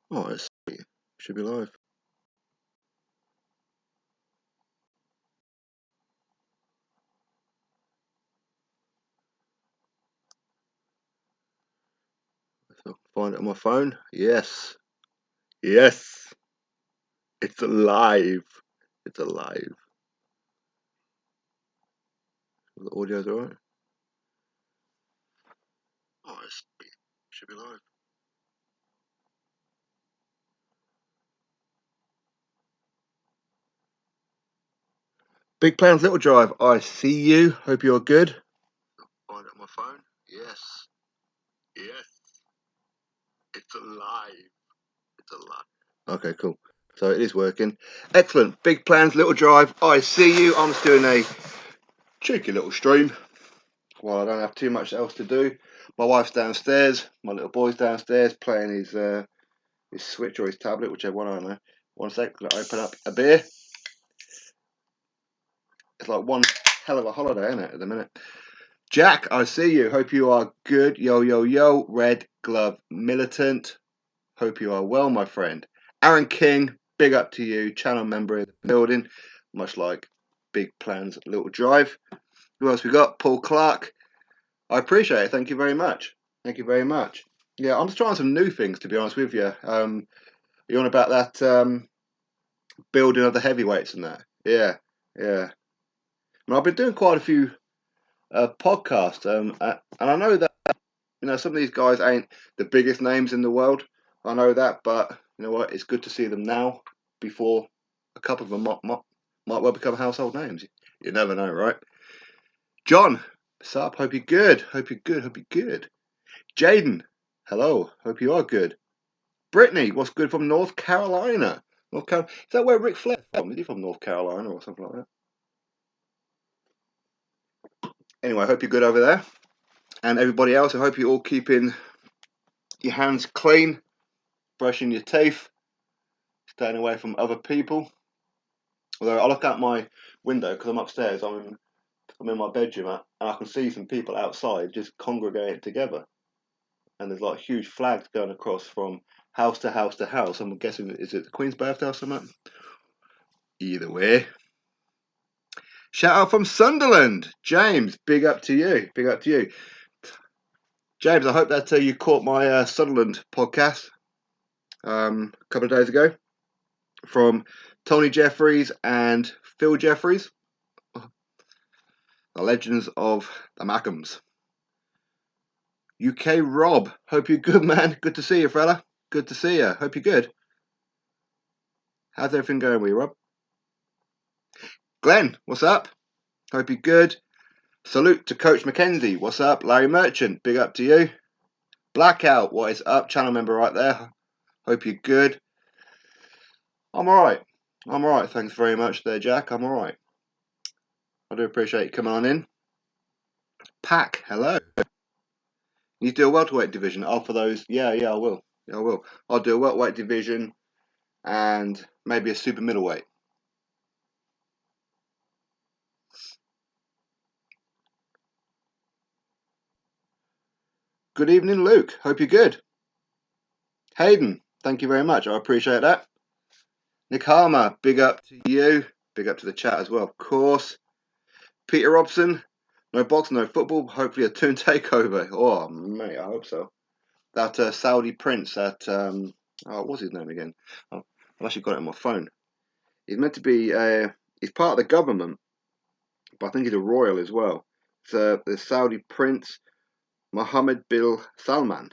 Oh, it's should be live. So find it on my phone. Yes, yes, it's alive. It's alive. The audio's alright. Oh, it should be live. Big Plans, Little Drive. I see you. Hope you're good. Find it on my phone. Yes, yes, it's alive. It's alive. Okay, cool. So it is working. Excellent. Big Plans, Little Drive. I see you. I'm just doing a cheeky little stream while I don't have too much else to do. My wife's downstairs. My little boy's downstairs playing his Switch or his tablet, whichever one, I don't know. One sec, I'm gonna open up a beer. It's like one hell of a holiday, isn't it, at the minute? Jack, I see you. Hope you are good. Yo, yo, yo. Red Glove Militant. Hope you are well, my friend. Aaron King, big up to you. Channel member in the building. Much like Big Plans Little Drive. Who else we got? Paul Clark. I appreciate it. Thank you very much. Thank you very much. Yeah, I'm just trying some new things, to be honest with you. You on about that building of the heavyweights and that? Yeah, yeah. I've been doing quite a few podcasts, and I know that some of these guys ain't the biggest names in the world. I know that, but you know what? It's good to see them now before a couple of them might well become household names. You never know, right? John, what's up? Hope you're good. Hope you're good. Hope you're good. Jaden, hello. Hope you are good. Brittany, what's good from North Carolina? North Carolina. Is that where Ric Flair's from? Is he from North Carolina or something like that? Anyway, I hope you're good over there. And everybody else, I hope you're all keeping your hands clean, brushing your teeth, staying away from other people. Although I look out my window because I'm upstairs, I'm in my bedroom, and I can see some people outside just congregating together. And there's like huge flags going across from house to house to house. I'm guessing, is it the Queen's birthday or something? Either way. Shout out from Sunderland, James. Big up to you. Big up to you, James. I hope that you caught my Sunderland podcast a couple of days ago from Tony Jeffries and Phil Jeffries, the legends of the Mackhams. UK Rob, hope you're good, man. Good to see you, fella. Good to see you. Hope you're good. How's everything going with you, Rob? Glenn, what's up? Hope you're good. Salute to Coach Mackenzie. What's up? Larry Merchant, big up to you. Blackout, what is up? Channel member right there. Hope you're good. I'm alright. I'm alright. Thanks very much there, Jack. I'm alright. I do appreciate you coming on in. Pack, hello. You do a welterweight division. Oh, for those, yeah, I will. Yeah, I will. I'll do a welterweight division and maybe a super middleweight. Good evening, Luke. Hope you're good. Hayden, thank you very much. I appreciate that. Nick Harmer, big up to you. Big up to the chat as well, of course. Peter Robson, no boxing, no football. Hopefully a Toon takeover. Oh, mate, I hope so. That Saudi prince, what was his name again? Oh, I've actually got it on my phone. He's meant to be, he's part of the government, but I think he's a royal as well. It's the Saudi prince, Mohammed bin Salman.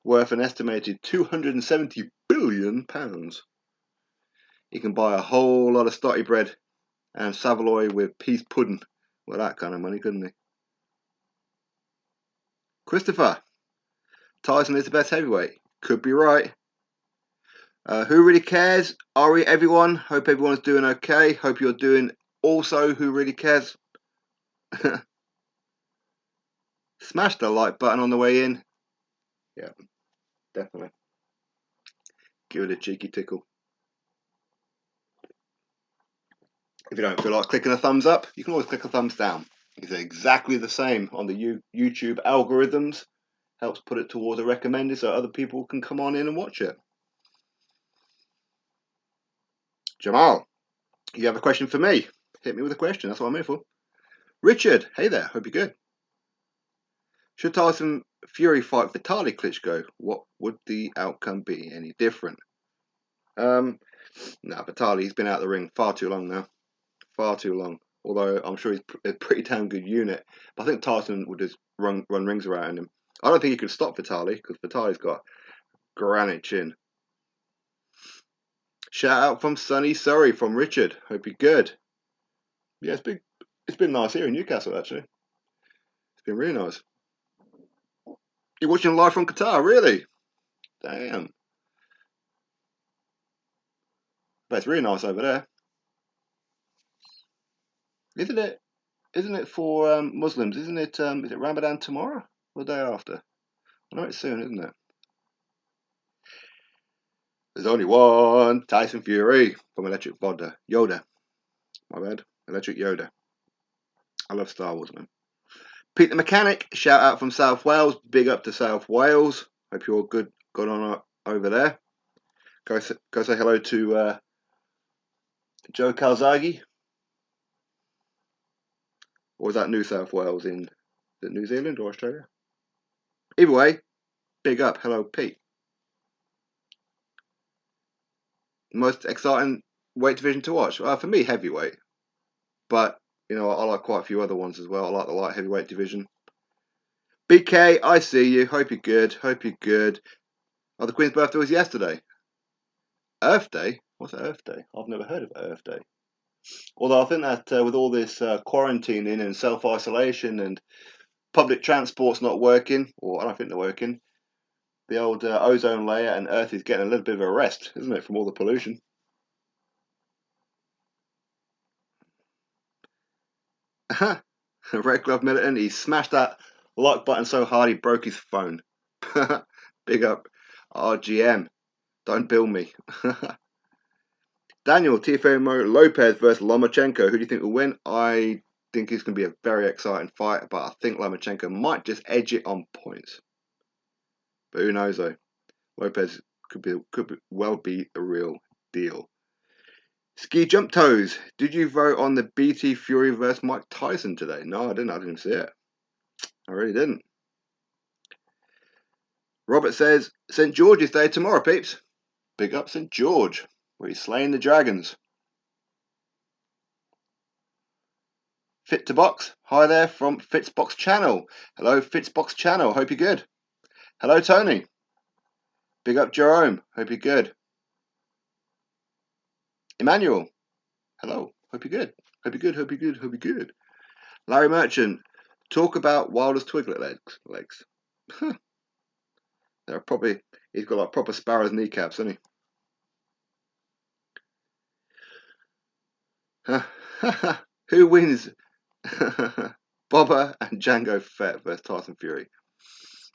Worth an estimated £270 billion. He can buy a whole lot of stotty bread and Savoy with peas pudding with that kind of money, couldn't he? Christopher, Tyson is the best heavyweight. Could be right. Who really cares? Ari, everyone. Hope everyone's doing okay. Hope you're doing also. Who really cares? Smash the like button on the way in. Yeah, definitely. Give it a cheeky tickle. If you don't feel like clicking a thumbs up, you can always click a thumbs down. It's exactly the same on the YouTube algorithms. helps put it towards a recommended so other people can come on in and watch it. Jamal, you have a question for me? Hit me with a question. That's what I'm here for. Richard, hey there. Hope you're good. Should Tyson Fury fight Vitaly Klitschko? What would the outcome be? Any different? No, Vitaly's been out of the ring far too long now. Far too long. Although I'm sure he's a pretty damn good unit. But I think Tyson would just run rings around him. I don't think he could stop Vitaly because Vitaly's got granite chin. Shout out from sunny Surrey from Richard. Hope you're good. Yeah, it's been nice here in Newcastle actually. It's been really nice. You're watching live from Qatar, really? Damn. But it's really nice over there. Isn't it? Isn't it for Muslims? Isn't it? Is it Ramadan tomorrow or the day after? I know it's soon, isn't it? There's only one Tyson Fury from Electric Yoda. My bad. Electric Yoda. I love Star Wars, man. Pete the Mechanic, shout out from South Wales. Big up to South Wales. Hope you're all good on over there. Go say hello to Joe Calzaghe. Or was that New South Wales in New Zealand or Australia? Either way, big up. Hello, Pete. Most exciting weight division to watch? For me, heavyweight. But, you know, I like quite a few other ones as well. I like the light heavyweight division. BK, I see you. Hope you're good. Hope you're good. Oh, the Queen's birthday was yesterday. Earth Day? What's Earth Day? I've never heard of Earth Day. Although I think that with all this quarantining and self-isolation and public transport's not working, or I don't think they're working, the old ozone layer and Earth is getting a little bit of a rest, isn't it, from all the pollution? Red Glove Militant, he smashed that like button so hard he broke his phone. Big up RGM. Don't bill me. Daniel, Teofimo Lopez versus Lomachenko. Who do you think will win? I think it's going to be a very exciting fight, but I think Lomachenko might just edge it on points. But who knows though? Lopez could well be a real deal. Ski Jump Toes. Did you vote on the BT Fury versus Mike Tyson today? No, I didn't. I didn't see it. I really didn't. Robert says St. George's Day tomorrow, peeps. Big up St. George, where he's slaying the dragons. Fit to Box. Hi there from Fitzbox Channel. Hello, Fitzbox Channel. Hope you're good. Hello, Tony. Big up Jerome. Hope you're good. Emmanuel. Hello. Hope you're good. Hope you're good. Hope you're good. Hope you're good. Larry Merchant. Talk about Wilder's twiglet legs. They're probably, he's got like proper sparrow's kneecaps, hasn't he? Who wins? Boba and Jango Fett versus Tyson Fury.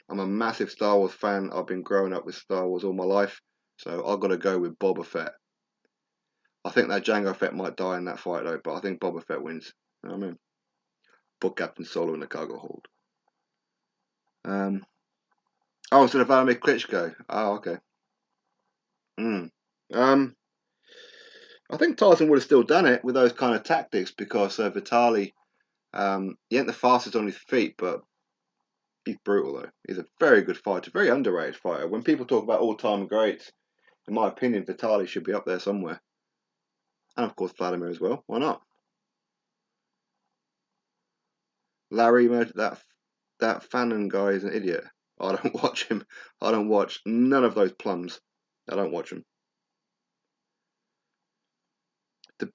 I'm a massive Star Wars fan. I've been growing up with Star Wars all my life, so I've got to go with Boba Fett. I think that Jango Fett might die in that fight though, but I think Boba Fett wins. You know what I mean? Put Captain Solo in the cargo hold. Instead of Vladimir Klitschko. Oh, okay. I think Tyson would have still done it with those kind of tactics because Vitaly, he ain't the fastest on his feet, but he's brutal though. He's a very good fighter, very underrated fighter. When people talk about all-time greats, in my opinion, Vitaly should be up there somewhere. And of course Vladimir as well. Why not? Larry, that Fannin guy is an idiot. I don't watch him. I don't watch none of those plums. I don't watch them.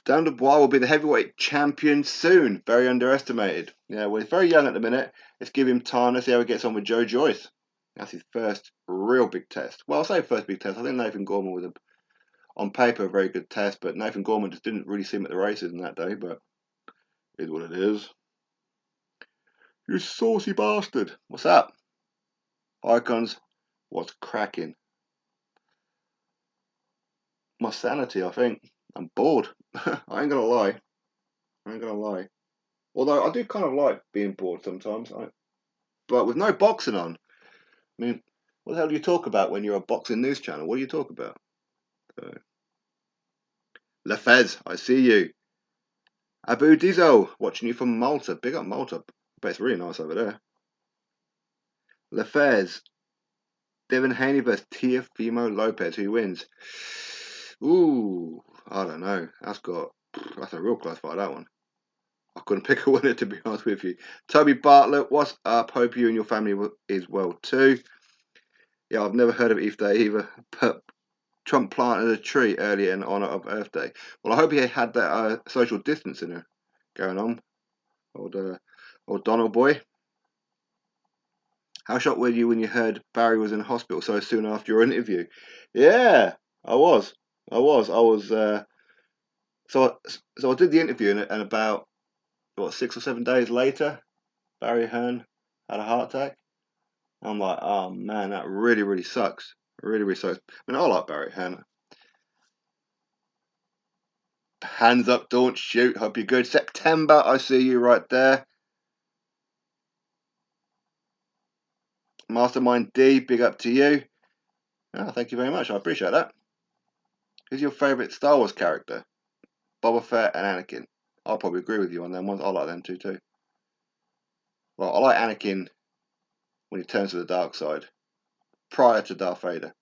Dan Dubois will be the heavyweight champion soon. Very underestimated. Yeah, well, he's very young at the minute. Let's give him time. Let's see how he gets on with Joe Joyce. That's his first real big test. Well, I'll say first big test. I think Nathan Gorman was, on paper, a very good test, but Nathan Gorman just didn't really see him at the races in that day, but it is what it is. You saucy bastard. What's up? Icons, what's cracking? My sanity, I think. I'm bored. I ain't gonna lie. Although I do kind of like being bored sometimes. But with no boxing on, I mean, what the hell do you talk about when you're a boxing news channel? What do you talk about? So, Lefez, I see you. Abu Dizo, watching you from Malta. Big up Malta. Bet it's really nice over there. Lefez, Devin Haney versus Teofimo Lopez. Who wins? Ooh, I don't know. That's a real close fight, that one. I couldn't pick a winner, to be honest with you. Toby Bartlett, what's up? Hope you and your family is well too. Yeah, I've never heard of Earth Day either, but Trump planted a tree earlier in honour of Earth Day. Well, I hope he had that social distancing going on. Old Donald boy. How shocked were you when you heard Barry was in hospital so soon after your interview? Yeah, I was. I was. I was. So I did the interview, and about 6 or 7 days later, Barry Hearn had a heart attack. I'm like, oh man, that really, really sucks. Really, really sucks. I mean, I like Barry Hearn. Hands up, don't shoot. Hope you're good. September, I see you right there. Mastermind D, big up to you. Oh, thank you very much. I appreciate that. Who's your favourite Star Wars character? Boba Fett and Anakin. I'll probably agree with you on them ones. I like them too. Well, I like Anakin when he turns to the dark side, prior to Darth Vader.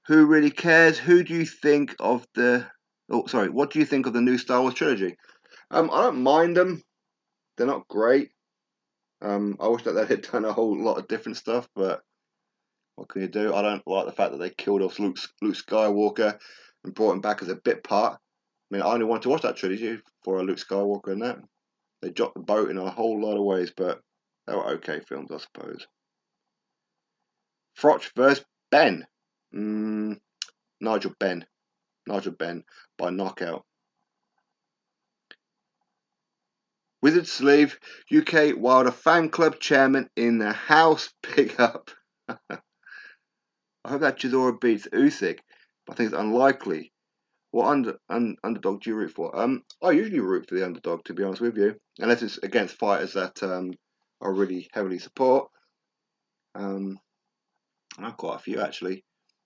Who really cares? Who do you think of the? Oh, sorry. What do you think of the new Star Wars trilogy? I don't mind them. They're not great. I wish that they had done a whole lot of different stuff, but what can you do? I don't like the fact that they killed off Luke Skywalker and brought him back as a bit part. I mean, I only wanted to watch that trilogy for a Luke Skywalker and that. They dropped the boat in a whole lot of ways, but they were okay films, I suppose. Froch versus Ben. Nigel Benn. Nigel Benn by knockout. Wizard Sleeve, UK Wilder Fan Club chairman in the house. Pick up. I hope that Chisora beats Usyk, but I think it's unlikely. What underdog do you root for? I usually root for the underdog, to be honest with you, unless it's against fighters that I really heavily support. I have quite a few actually.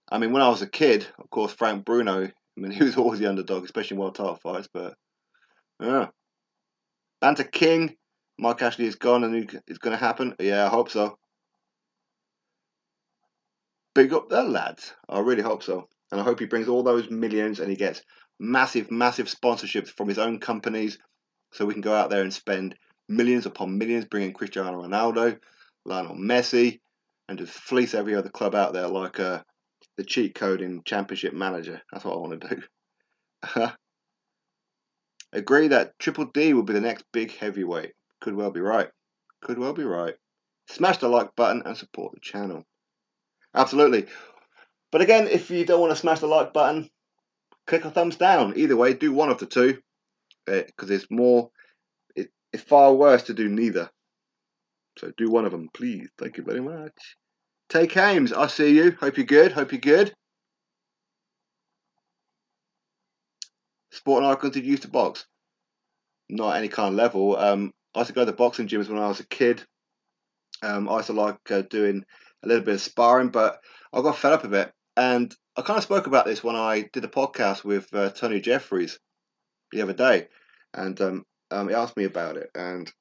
I mean, when I was a kid, of course, Frank Bruno. I mean, he was always the underdog, especially in world title fights. But yeah, Banter King, Mike Ashley is gone, and it's going to happen. Yeah, I hope so. Big up the lads. I really hope so, and I hope he brings all those millions and he gets massive, massive sponsorships from his own companies, so we can go out there and spend millions upon millions, bringing Cristiano Ronaldo, Lionel Messi, and just fleece every other club out there like the cheat code in Championship Manager. That's what I want to do. Agree that Triple D will be the next big heavyweight. Could well be right. Could well be right. Smash the like button and support the channel. Absolutely. But again, if you don't want to smash the like button, click a thumbs down. Either way, do one of the two, because it's far worse to do neither. So do one of them, please. Thank you very much. Take Ames, I see you. Hope you're good. Hope you're good. Sport and icons did you used to box? Not at any kind of level. I used to go to the boxing gyms when I was a kid. I used to like doing a little bit of sparring, but I got fed up of it. And I kind of spoke about this when I did a podcast with Tony Jeffries the other day, and he asked me about it. And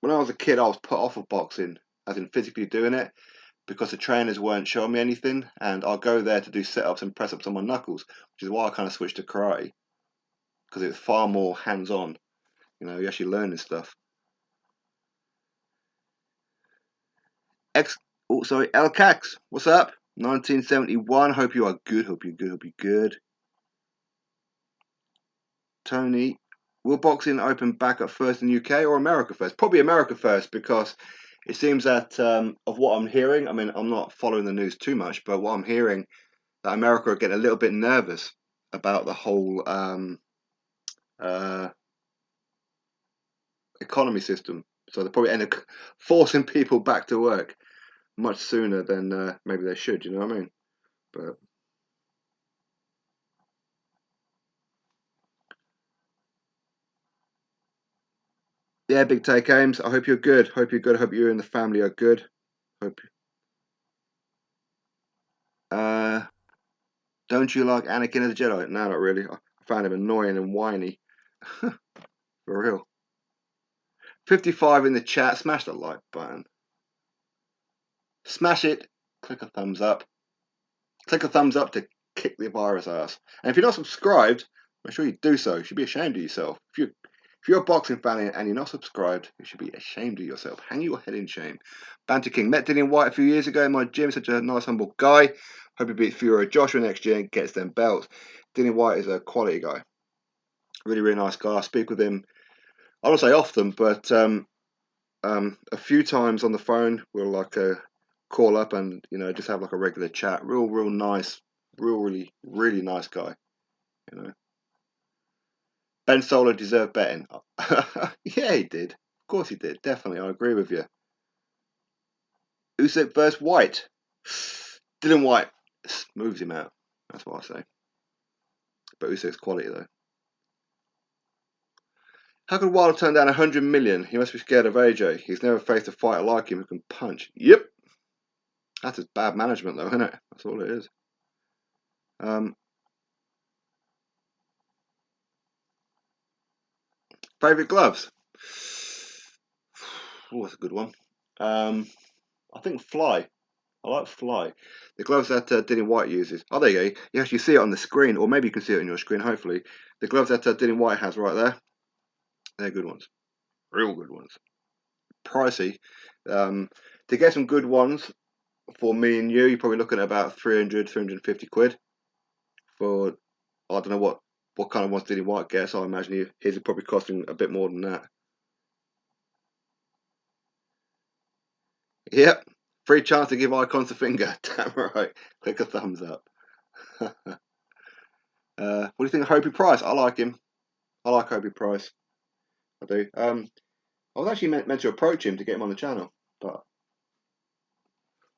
when I was a kid, I was put off of boxing, as in physically doing it, because the trainers weren't showing me anything, and I'll go there to do sit-ups and press-ups on my knuckles, which is why I kind of switched to karate, because it was far more hands-on. You know, you actually learning stuff. El Cax, what's up? 1971. Hope you are good. Hope you're good. Hope you're good. Tony, will boxing open back up first in the UK or America first? Probably America first, because it seems that of what I'm hearing. I mean, I'm not following the news too much, but what I'm hearing, that America are getting a little bit nervous about the whole uh, economy system. So they'll probably end up forcing people back to work much sooner than maybe they should. You know what I mean? But Yeah, big take aims. I hope you're good. Hope you're good. Hope you and the family are good. Hope. Uh, don't you like Anakin as a Jedi? No, not really. I found him annoying and whiny. For real. 55 in the chat. Smash the like button. Smash it. Click a thumbs up. Click a thumbs up to kick the virus ass. And if you're not subscribed, make sure you do so. You should be ashamed of yourself. If you're a boxing fan and you're not subscribed, you should be ashamed of yourself. Hang your head in shame. Banter King. Met Dillian White a few years ago in my gym. Such a nice, humble guy. Hope he beats Fury Joshua next year and gets them belts. Dillian White is a quality guy. Really, really nice guy. I speak with him, I don't say often, but a few times on the phone. We'll call up and just have like a regular chat. Real nice, really nice guy. You know, Ben Solar deserved betting. Yeah, he did. Of course he did. Definitely, I agree with you. Usyk versus White. Dylan White moves him out. That's what I say. But Usyk's quality though. How could Wilder turn down 100 million? He must be scared of AJ. He's never faced a fighter like him who can punch. Yep. That's his bad management though, isn't it? That's all it is. Favorite gloves? Oh, that's a good one. I think Fly. I like Fly. The gloves that Dylan White uses. Oh, there you go. You actually see it on the screen, or maybe you can see it on your screen, hopefully. The gloves that Dylan White has right there, they're good ones. Real good ones. Pricey. To get some good ones for me and you're probably looking at about 300, 350 quid. For, I don't know what kind of ones Dylan White gets. I imagine his is probably costing a bit more than that. Yep. Free chance to give icons a finger. Damn right. Click a thumbs up. What do you think of Hobie Price? I like him. I like Hobie Price. I do. I was actually meant to approach him to get him on the channel, but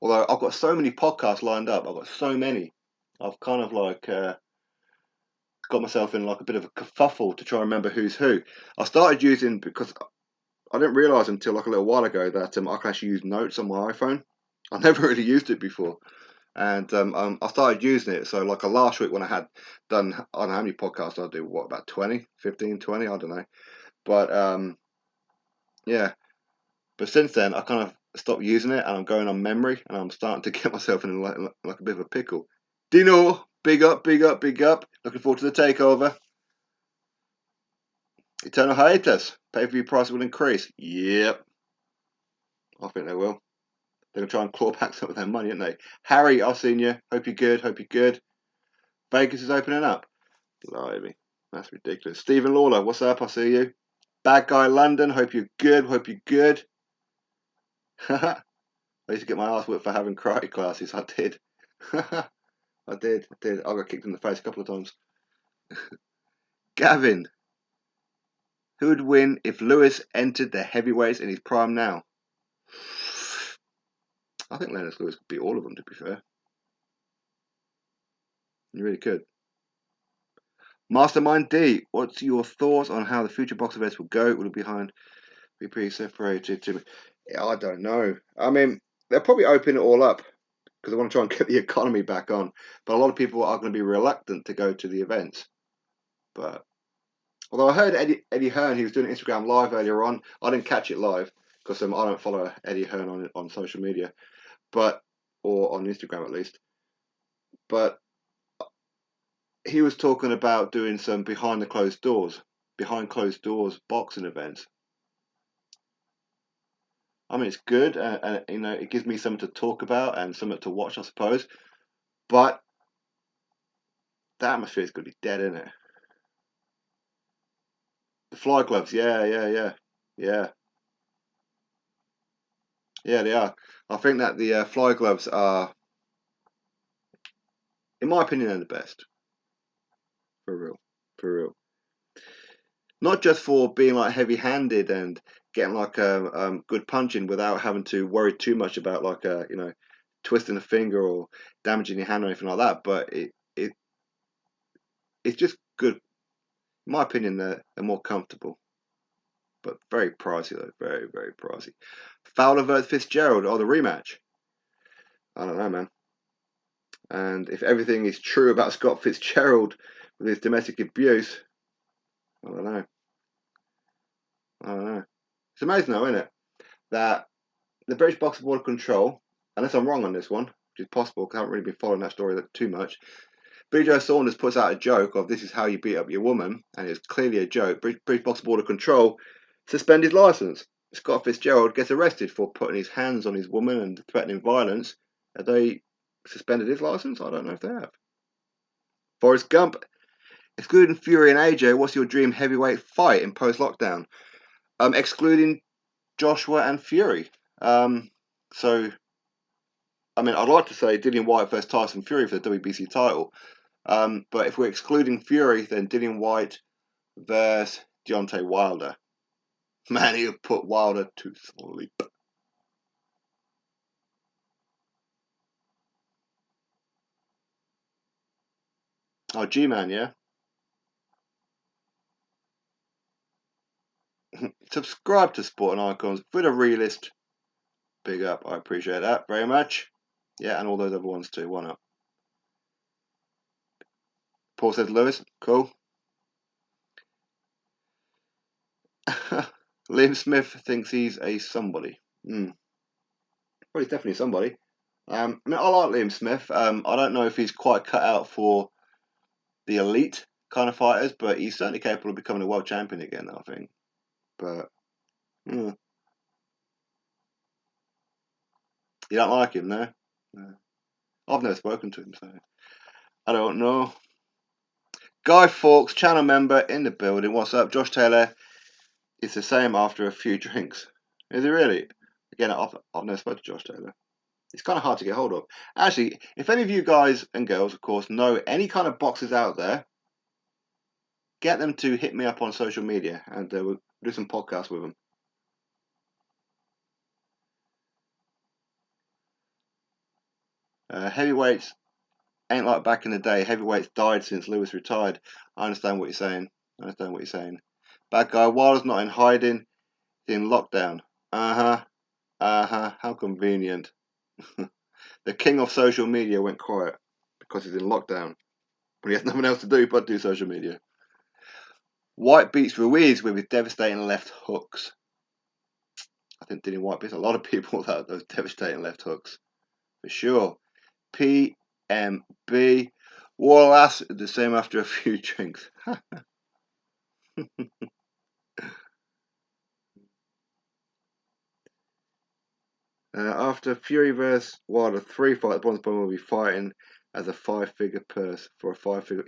although I've got so many podcasts lined up, I've got so many. I've kind of got myself in like a bit of a kerfuffle to try and remember who's who. I started using because I didn't realise until like a little while ago that I can actually use notes on my iPhone. I never really used it before. And I started using it. So like last week when I had done, I don't know how many podcasts I do, what, about 20, 15, 20, I don't know. But yeah, but since then I kind of stopped using it and I'm going on memory and I'm starting to get myself in like a bit of a pickle. Dino, big up, big up, big up. Looking forward to the takeover. Eternal hiatus. Pay-per-view price will increase. Yep, I think they will. They're going to try and claw back some of their money, aren't they? Harry, I've seen you. Hope you're good. Hope you're good. Vegas is opening up. Blimey. That's ridiculous. Stephen Lawler, what's up? I see you. Bad Guy London, hope you're good. Hope you're good. I used to get my ass whipped for having karate classes. I did. I did. I got kicked in the face a couple of times. Gavin, who would win if Lewis entered the heavyweights in his prime now? I think Lennox Lewis could beat all of them, to be fair. You really could. Mastermind D, what's your thoughts on how the future box events will go? Will it be pretty separated? I don't know. I mean, they'll probably open it all up because they want to try and get the economy back on. But a lot of people are going to be reluctant to go to the events. But although I heard Eddie Hearn, he was doing Instagram live earlier on. I didn't catch it live because I don't follow Eddie Hearn on social media, or on Instagram at least. But he was talking about doing some behind closed doors boxing events. I mean, it's good, and it gives me something to talk about and something to watch, I suppose. But the atmosphere is going to be dead, isn't it? The fly gloves, yeah, yeah, they are. I think that the fly gloves are, in my opinion, they're the best. For real, for real. Not just for being like heavy-handed and getting like a good punching without having to worry too much about like twisting a finger or damaging your hand or anything like that. But it's just good. In my opinion, they're more comfortable. but very pricey though. Very, very pricey. Fowler versus Fitzgerald, the rematch. I don't know, man. And if everything is true about Scott Fitzgerald with his domestic abuse, I don't know. I don't know. It's amazing though, isn't it? That the British Boxing Board of Control, unless I'm wrong on this one, which is possible because I haven't really been following that story too much, Billy Joe Saunders puts out a joke of this is how you beat up your woman, and it's clearly a joke. British Boxing Board of Control suspend his licence. Scott Fitzgerald gets arrested for putting his hands on his woman and threatening violence. Have they suspended his licence? I don't know if they have. Forrest Gump, excluding Fury and AJ, what's your dream heavyweight fight in post-lockdown? Excluding Joshua and Fury. So, I mean, I'd like to say Dillian White versus Tyson Fury for the WBC title. But if we're excluding Fury, then Dillian White versus Deontay Wilder. Man, he'll put Wilder to sleep. Oh, G-Man, yeah? Subscribe to Sport and Icons with a realist. Big up, I appreciate that very much. Yeah, and all those other ones too, why not? Paul says Lewis, cool. Liam Smith thinks he's a somebody. Well, he's definitely somebody. I mean, I like Liam Smith. I don't know if he's quite cut out for the elite kind of fighters, but he's certainly capable of becoming a world champion again, I think. But you don't like him, no? No. I've never spoken to him, so I don't know. Guy Fawkes, channel member in the building. What's up? Josh Taylor is the same after a few drinks. Is he really? Again, I've never spoken to Josh Taylor. It's kind of hard to get hold of. Actually, if any of you guys and girls, of course, know any kind of boxers out there, get them to hit me up on social media and we'll do some podcasts with them. Heavyweights ain't like back in the day. Heavyweights died since Lewis retired. I understand what you're saying. Bad guy, Wilder's not in hiding. He's in lockdown. How convenient. The king of social media went quiet because he's in lockdown. But he has nothing else to do but do social media. White beats Ruiz with his devastating left hooks. I think Dillian White beats a lot of people with those devastating left hooks. For sure. PMB. Wallace, the same after a few drinks. After Fury vs Wilder 3 fight, Bronze Bomber will be fighting as a 5-figure purse for a 5-figure.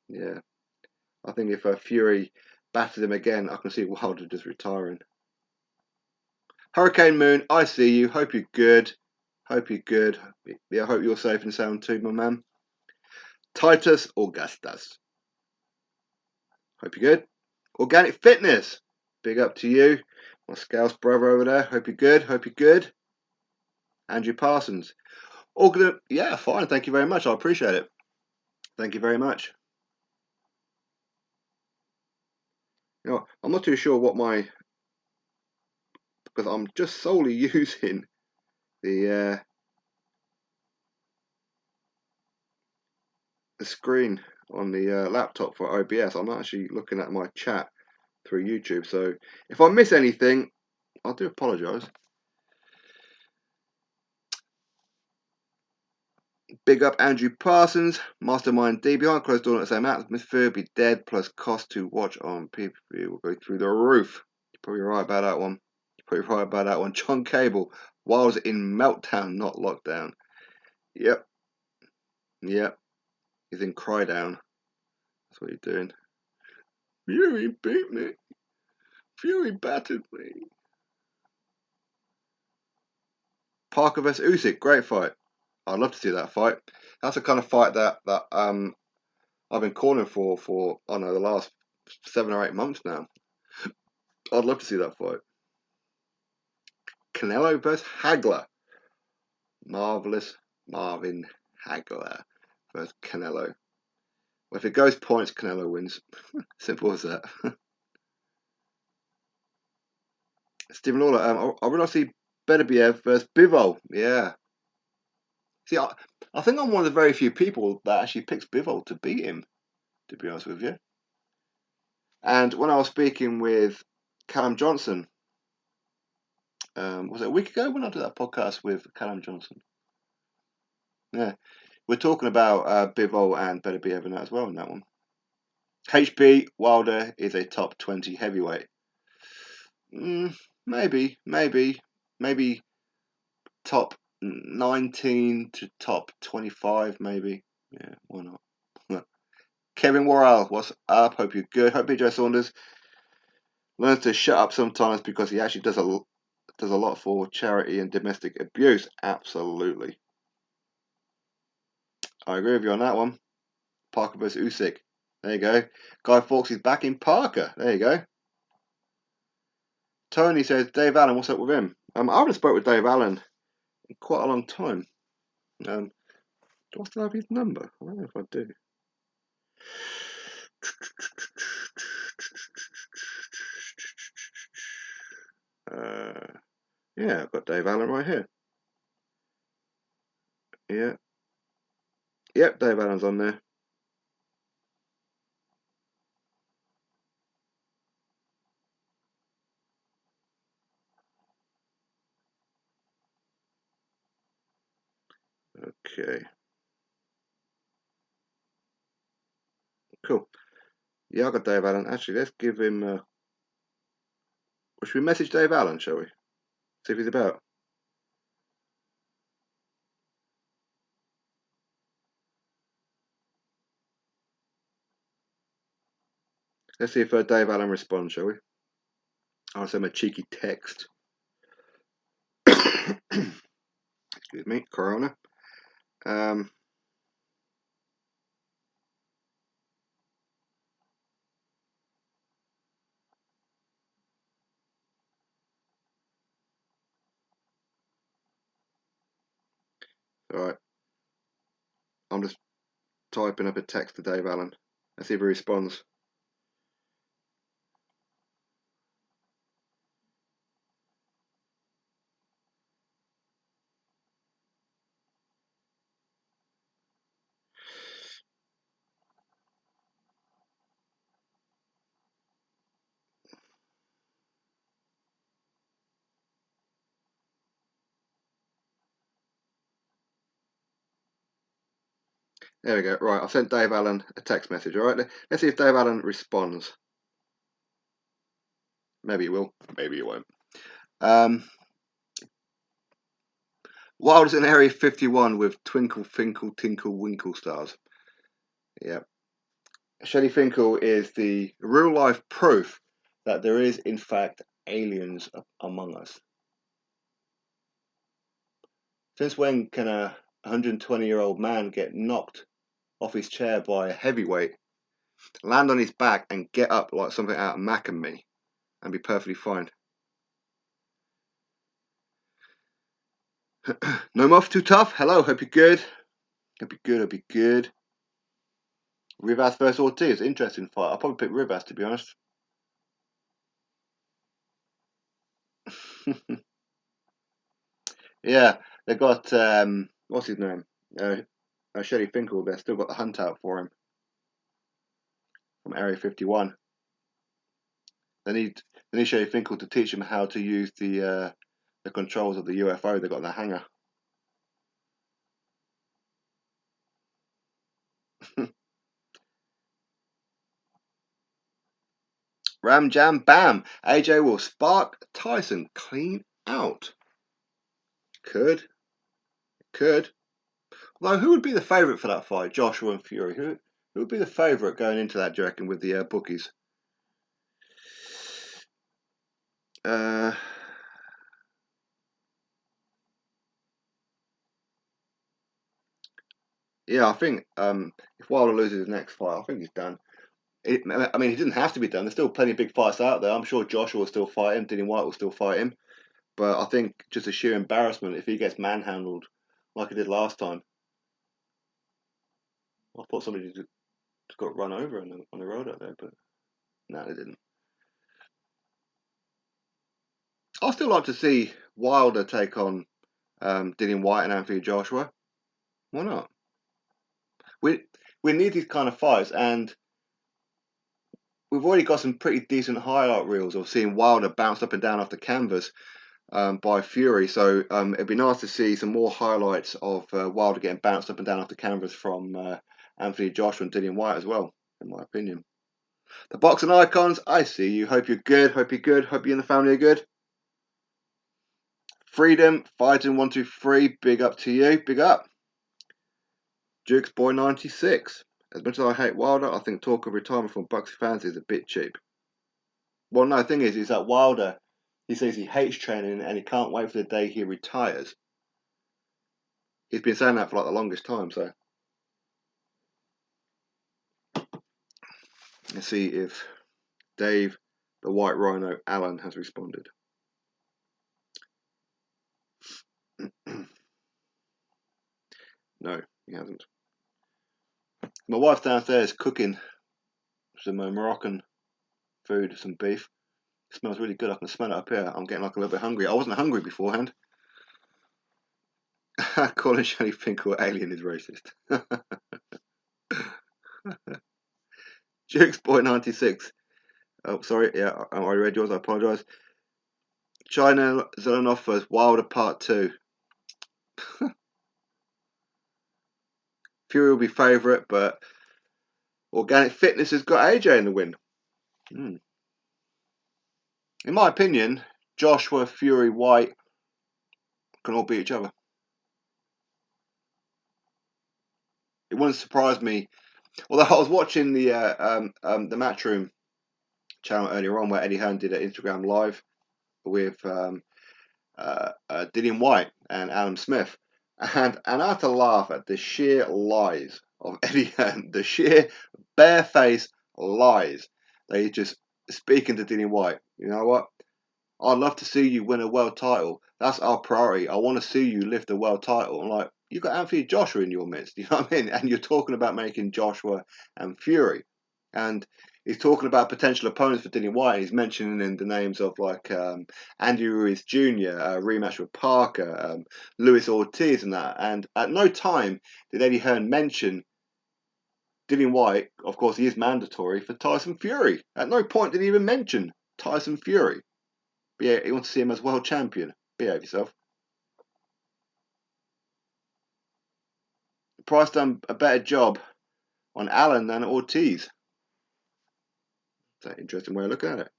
Yeah. I think if Fury batters him again, I can see Wilder just retiring. Hurricane Moon, I see you. Hope you're good. Yeah, I hope you're safe and sound too, my man. Titus Augustus. Hope you're good. Organic Fitness. Big up to you. My Scouse brother over there. Hope you're good. Andrew Parsons. All good. Yeah, fine. Thank you very much. I appreciate it. Thank you very much. You know, I'm not too sure what because I'm just solely using the screen on the laptop for OBS. I'm not actually looking at my chat through YouTube. So if I miss anything, I do apologise. Big up Andrew Parsons, Mastermind D. Behind closed door at the same atmosphere, be dead plus cost to watch on pay-per-view will go through the roof. You're probably right about that one. John Cable, Wild's in meltdown, not lockdown. Yep. He's in cry down. That's what he's doing. Fury beat me. Fury battered me. Parker vs Usyk, great fight. I'd love to see that fight. That's the kind of fight that I've been calling for I don't know, the last 7 or 8 months now. I'd love to see that fight. Canelo versus Hagler. Marvelous Marvin Hagler versus Canelo. Well, if it goes points, Canelo wins. Simple as that. Stephen Lawler. I really want to see Beterbiev versus Bivol. Yeah. See, I think I'm one of the very few people that actually picks Bivol to beat him, to be honest with you. And when I was speaking with Callum Johnson, was it a week ago when I did that podcast with Callum Johnson? Yeah. We're talking about Bivol and Beterbiev in that as well in that one. HB Wilder is a top 20 heavyweight. Maybe top 19 to top 25, maybe. Yeah, why not? Kevin Worrell, what's up? Hope you're good. Hope BJ Saunders learns to shut up sometimes because he actually does a lot for charity and domestic abuse. Absolutely. I agree with you on that one. Parker versus Usyk. There you go. Guy Fawkes is back in Parker. There you go. Tony says, Dave Allen, what's up with him? I haven't spoke with Dave Allen in quite a long time. Do I still have his number? I don't know if I do. Yeah, I've got Dave Allen right here. Yeah. Yep, Dave Allen's on there. Okay. Cool. Yeah, I got Dave Allen. Actually, let's give him. Should we message Dave Allen, shall we? See if he's about. Let's see if Dave Allen responds, shall we? I'll send him a cheeky text. Excuse me, Corona. All right. I'm just typing up a text to Dave Allen. Let's see if he responds. There we go. Right, I've sent Dave Allen a text message. All right, let's see if Dave Allen responds. Maybe he will. Maybe he won't. Wilder's in Area 51 with Twinkle, Finkle, Tinkle, Winkle stars. Yep. Shelley Finkel is the real life proof that there is, in fact, aliens among us. Since when can a 120-year-old man get knocked off his chair by a heavyweight, land on his back, and get up like something out of Mac and Me, and be perfectly fine? No muff too tough. Hello, hope you're good. Hope you're good. Rivas versus Ortiz, interesting fight. I'll probably pick Rivas, to be honest. Yeah, they got what's his name? Shelley Finkel. They've still got the hunt out for him from Area 51. They need Shelley Finkel to teach him how to use the controls of the UFO they got in the hangar. Ram jam bam. AJ will spark Tyson clean out. Could. Although who would be the favourite for that fight? Joshua and Fury. Who would be the favourite going into that, do you reckon, with the bookies? Yeah, I think if Wilder loses his next fight, I think he's done. He didn't have to be done. There's still plenty of big fights out there. I'm sure Joshua will still fight him. Dillian White will still fight him. But I think just a sheer embarrassment if he gets manhandled like he did last time. I thought somebody just got run over on the road out there, but no, they didn't. I'd still like to see Wilder take on Dillian White and Anthony Joshua. Why not? We we need these kind of fights, and we've already got some pretty decent highlight reels of seeing Wilder bounce up and down off the canvas by Fury. So it'd be nice to see some more highlights of Wilder getting bounced up and down off the canvas from Anthony Joshua and Dillian White as well, in my opinion. The boxing icons, I see you. Hope you're good. Hope you're good. Hope you and the family are good. Freedom, Fighting 123, big up to you. Big up. Duke's Boy 96. As much as I hate Wilder, I think talk of retirement from boxing fans is a bit cheap. Well, no, the thing is that Wilder, he says he hates training and he can't wait for the day he retires. He's been saying that for like the longest time, so. Let's see if Dave, the White Rhino, Allen has responded. No, he hasn't. My wife's downstairs cooking some Moroccan food, some beef. It smells really good. I can smell it up here. I'm getting like a little bit hungry. I wasn't hungry beforehand. Calling Shelley Finkel alien is racist. Jukes Boy 96. Oh, sorry. Yeah, I read yours. I apologise. China Zelenov vs Wilder Part 2. Fury will be favourite, but Organic Fitness has got AJ in the win. In my opinion, Joshua, Fury, White can all beat each other. It wouldn't surprise me. Although I was watching the Matchroom channel earlier on where Eddie Hearn did an Instagram live with Dillian White and Adam Smith, and I had to laugh at the sheer lies of Eddie Hearn, the sheer barefaced lies. They just speaking to Dillian White. You know what? I'd love to see you win a world title. That's our priority. I want to see you lift a world title. I'm like, you got Anthony Joshua in your midst. You know what I mean? And you're talking about making Joshua and Fury. And he's talking about potential opponents for Dillian White. He's mentioning in the names of like Andy Ruiz Jr., rematch with Parker, Luis Ortiz, and that. And at no time did Eddie Hearn mention Dillian White. Of course, he is mandatory for Tyson Fury. At no point did he even mention Tyson Fury. But yeah, he wants to see him as world champion. Behave yourself. Price done a better job on Allen than Ortiz. That's an interesting way of looking at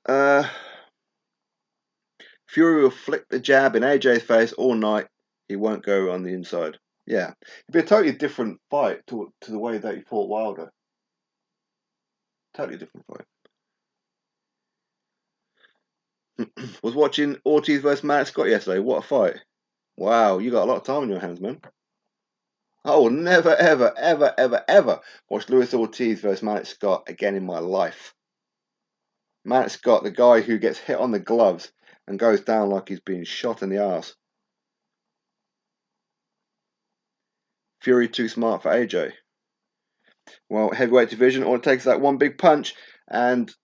it. Fury will flick the jab in AJ's face all night. He won't go on the inside. Yeah, it'd be a totally different fight to the way that he fought Wilder. Totally different fight. Was watching Ortiz versus Matt Scott yesterday. What a fight! Wow, you got a lot of time on your hands, man. I will never, ever, ever, ever, ever watch Luis Ortiz versus Matt Scott again in my life. Matt Scott, the guy who gets hit on the gloves and goes down like he's being shot in the arse. Fury too smart for AJ. Well, heavyweight division, all it takes is that one big punch, and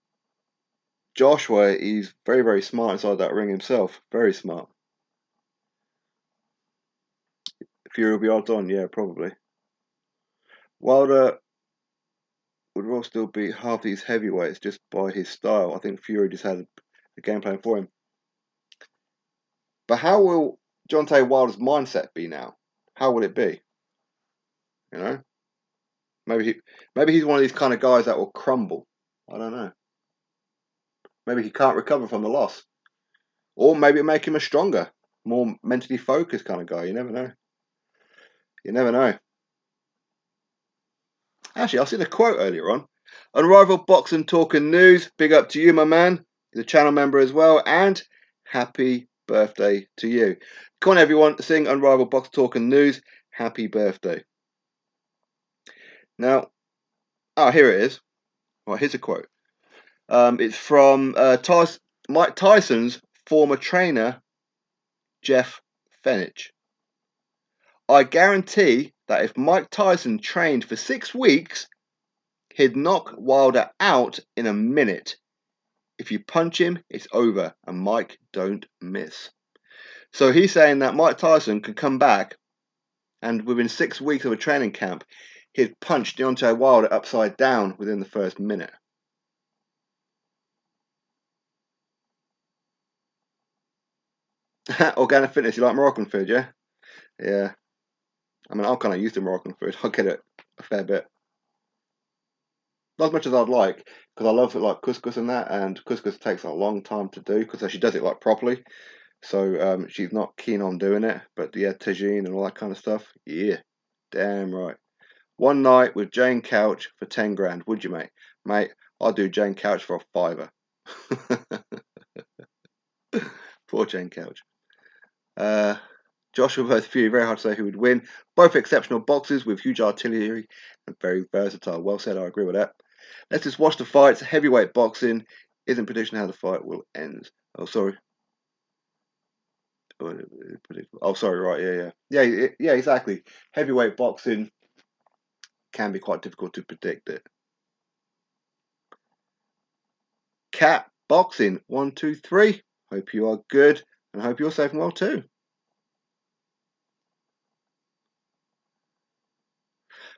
Joshua, he's very, very smart inside that ring himself. Very smart. Fury will be odds on, yeah, probably. Wilder would well still beat half these heavyweights just by his style. I think Fury just had a game plan for him. But how will Deontay Wilder's mindset be now? How will it be? You know? Maybe he's one of these kind of guys that will crumble. I don't know. Maybe he can't recover from the loss. Or maybe it'll make him a stronger, more mentally focused kind of guy. You never know. You never know. Actually, I've seen a quote earlier on. Unrivaled Boxing Talking News. Big up to you, my man. He's a channel member as well. And happy birthday to you. Come on, everyone. Sing Unrivaled Boxing Talking News. Happy birthday. Now, here it is. Well, here's a quote. It's from Mike Tyson's former trainer, Jeff Fenech. I guarantee that if Mike Tyson trained for 6 weeks, he'd knock Wilder out in a minute. If you punch him, it's over, and Mike don't miss. So he's saying that Mike Tyson could come back, and within 6 weeks of a training camp, he'd punch Deontay Wilder upside down within the first minute. Organic fitness, you like Moroccan food, yeah? Yeah. I mean, I'm kind of used to Moroccan food. I get it a fair bit. Not as much as I'd like, because I love it like couscous and that, and couscous takes a long time to do because she does it like properly. So she's not keen on doing it. But yeah, tagine and all that kind of stuff. Yeah, damn right. One night with Jane Couch for 10 grand, would you, mate? Mate, I'll do Jane Couch for a fiver. Poor Jane Couch. Joshua versus Fury, very hard to say who would win. Both exceptional boxers with huge artillery and very versatile. Well said, I agree with that. Let's just watch the fights. Heavyweight boxing isn't prediction how the fight will end. Oh, sorry. Oh, sorry, right, yeah, exactly. Heavyweight boxing can be quite difficult to predict it. Cat boxing, 1, 2, 3. Hope you are good and hope you're safe and well too.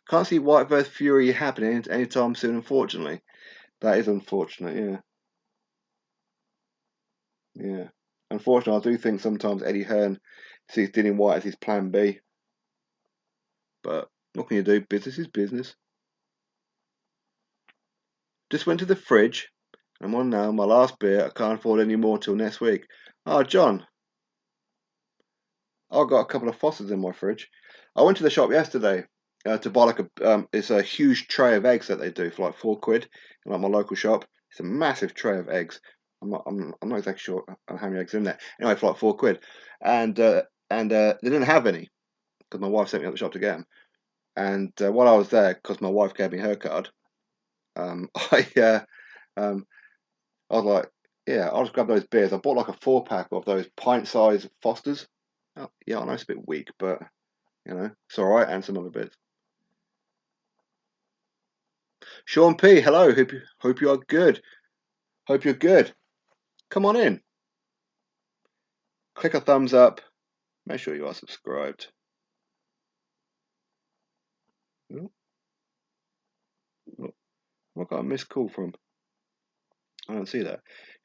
Can't see White versus Fury happening anytime soon, unfortunately. That is unfortunate, yeah. Yeah. Unfortunately, I do think sometimes Eddie Hearn sees Dillian White as his plan B. But what can you do? Business is business. Just went to the fridge. I'm on now, my last beer. I can't afford any more till next week. Oh, John, I've got a couple of Fosters in my fridge. I went to the shop yesterday to buy like it's a huge tray of eggs that they do for like £4 in like my local shop. It's a massive tray of eggs. I'm not exactly sure how many eggs are in there. Anyway, for like £4, and they didn't have any because my wife sent me up the shop to get them. And while I was there, because my wife gave me her card, I um, I was like, yeah, I'll just grab those beers. I bought like a 4-pack of those pint-sized Fosters. Oh, yeah, I know it's a bit weak, but it's all right, and some other bits. Sean P, hello. Hope you are good. Hope you're good. Come on in. Click a thumbs up. Make sure you are subscribed. What got a missed call from? I don't see that.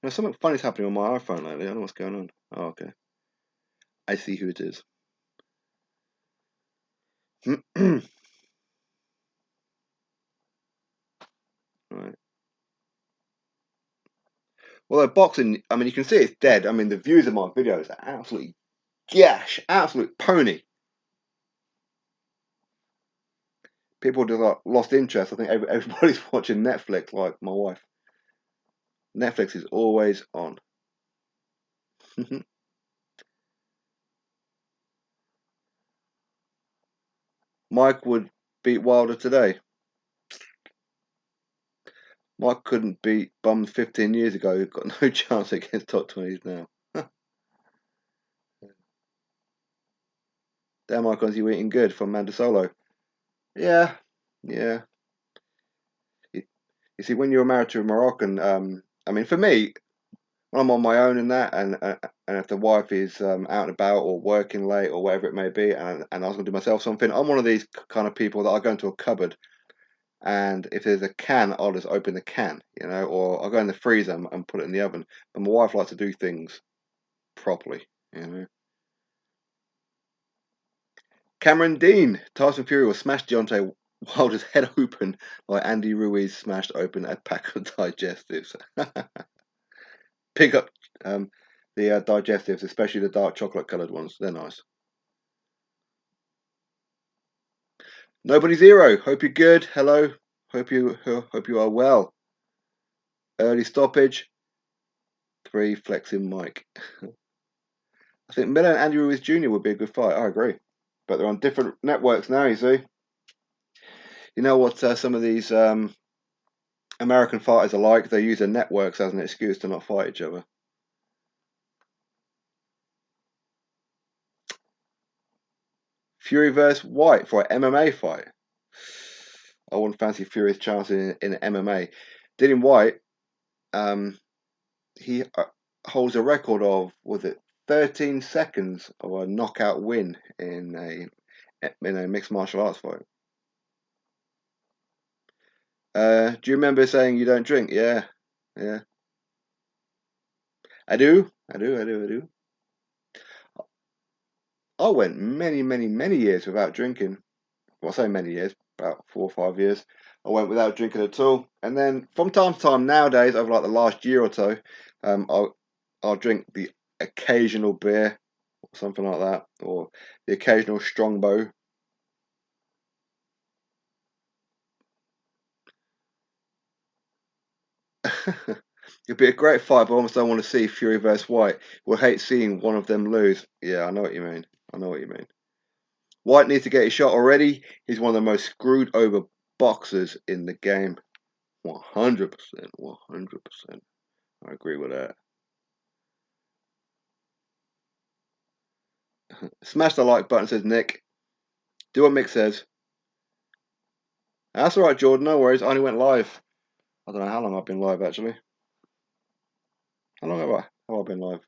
Something funny's happening on my iPhone lately. I don't know what's going on. Oh, okay. I see who it is. Right. Well, the boxing, I mean, you can see it's dead. I mean, the views of my videos are absolutely gash, absolute pony. People just like lost interest. I think everybody's watching Netflix, like my wife. Netflix is always on. Mike would beat Wilder today. Mike couldn't beat bums 15 years ago. He's got no chance against top 20s now. Damn, Icons, you eating good from Mandasolo. Yeah, yeah. You see, when you're married to a Moroccan, I mean, for me, when I'm on my own and that, and if the wife is out and about or working late or whatever it may be, and I was going to do myself something, I'm one of these kind of people that I go into a cupboard, and if there's a can, I'll just open the can, or I'll go in the freezer and put it in the oven. But my wife likes to do things properly. Cameron Dean, Tyson Fury will smash Deontay Wilder's head open like Andy Ruiz smashed open a pack of digestives. Pick up the digestives, especially the dark chocolate coloured ones. They're nice. Nobody Zero. Hope you're good. Hello. Hope you are well. Early stoppage. 3 flexing Mike. I think Miller and Andy Ruiz Jr. would be a good fight. I agree. But they're on different networks now, you see. You know what some of these American fighters are like? They use their networks as an excuse to not fight each other. Fury versus White for an MMA fight. I wouldn't fancy Fury's chance in MMA. Dillian White, he holds a record of, was it 13 seconds of a knockout win in a mixed martial arts fight. Do you remember saying you don't drink? Yeah, yeah. I do. I went many years without drinking. Well, I say many years, about 4 or 5 years. I went without drinking at all, and then from time to time nowadays, over like the last year or so, I'll drink the occasional beer or something like that, or the occasional strongbow. It'd be a great fight, but I almost don't want to see Fury versus White. We'll hate seeing one of them lose. Yeah, I know what you mean. I know what you mean. White needs to get his shot already. He's one of the most screwed over boxers in the game. 100%. 100%. I agree with that. Smash the like button, says Nick. Do what Mick says. That's alright, Jordan. No worries. I only went live. I don't know how long I've been live, actually. How long have I been live?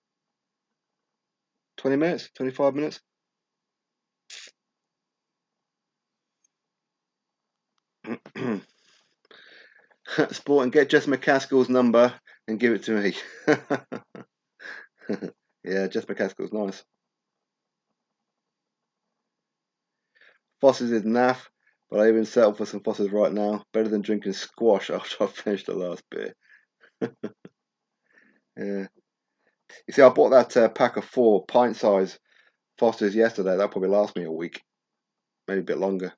20 minutes? 25 minutes? Sport and get Jess McCaskill's number and give it to me. Yeah, Jess McCaskill's nice. Foster's is naff, but I even settled for some Foster's right now. Better than drinking squash after I finished the last beer. Yeah. You see, I bought that pack of 4 pint size Foster's yesterday. That'll probably last me a week, maybe a bit longer.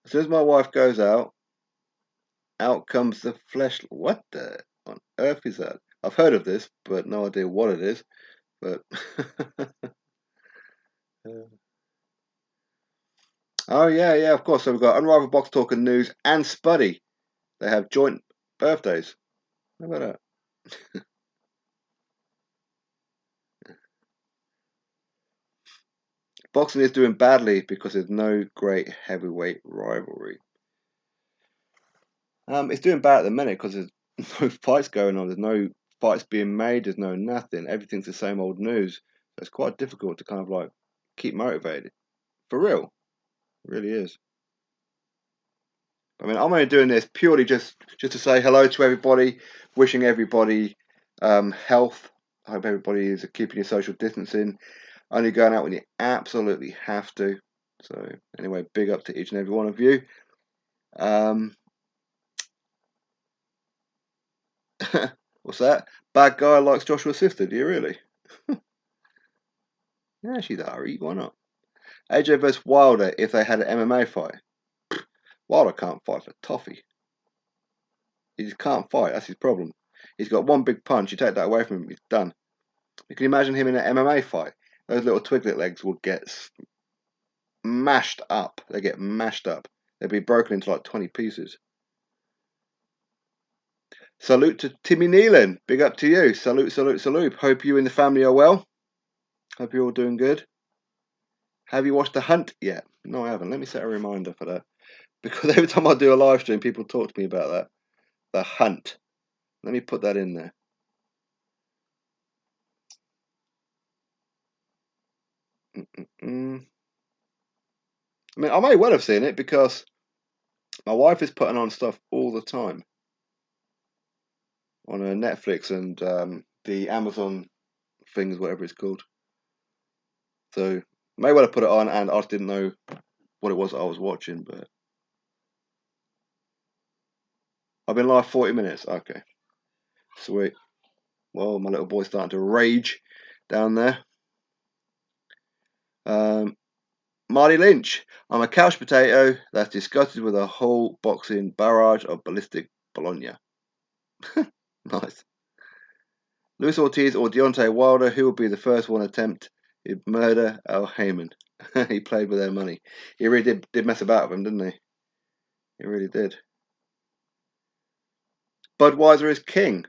As soon as my wife goes out comes the flesh. What the on earth is that? I've heard of this, but no idea what it is. But oh yeah, of course. So we've got Unrivaled Box Talk and News and Spuddy. They have joint birthdays. How about that? Boxing is doing badly because there's no great heavyweight rivalry. It's doing bad at the minute because there's no fights going on. There's no fights being made. There's no nothing. Everything's the same old news. So it's quite difficult to kind of like keep motivated. For real, it really is. I mean, I'm only doing this purely just to say hello to everybody, wishing everybody health. I hope everybody is keeping your social distancing. Only going out when you absolutely have to. So anyway, big up to each and every one of you. Um, what's that? Bad guy likes Joshua's sister. Do you really? Yeah, she's Ari. Why not? AJ vs Wilder if they had an MMA fight. Wilder can't fight for toffee. He just can't fight. That's his problem. He's got one big punch. You take that away from him, he's done. You can imagine him in an MMA fight. Those little twiglet legs will get mashed up. They get mashed up. They'll be broken into like 20 pieces. Salute to Timmy Nealon. Big up to you. Salute. Hope you and the family are well. Hope you're all doing good. Have you watched The Hunt yet? No, I haven't. Let me set a reminder for that. Because every time I do a live stream, people talk to me about that. The Hunt. Let me put that in there. I mean, I may well have seen it because my wife is putting on stuff all the time on her Netflix and the Amazon things, whatever it's called. So may well have put it on, and I just didn't know what it was I was watching. But I've been live 40 minutes. Okay, sweet. Well, my little boy's starting to rage down there. Marty Lynch. I'm a couch potato that's disgusted with a whole boxing barrage of ballistic bologna. Nice. Luis Ortiz or Deontay Wilder, who will be the first one to attempt murder Al Heyman? He played with their money. He really did mess about with him, didn't he? He really did. Budweiser is king.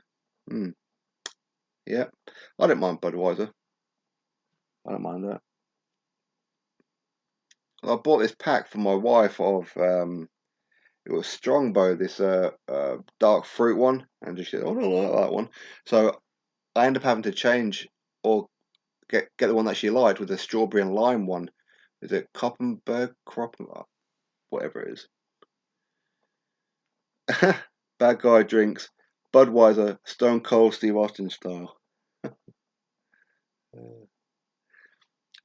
Yeah, I don't mind Budweiser. I don't mind that. I bought this pack for my wife of it It was Strongbow, this dark fruit one, and she said, "Oh, I don't like that one." So I ended up having to change or get the one that she liked with the strawberry and lime one. Is it Koppenberg, whatever it is? Bad guy drinks Budweiser, Stone Cold Steve Austin style.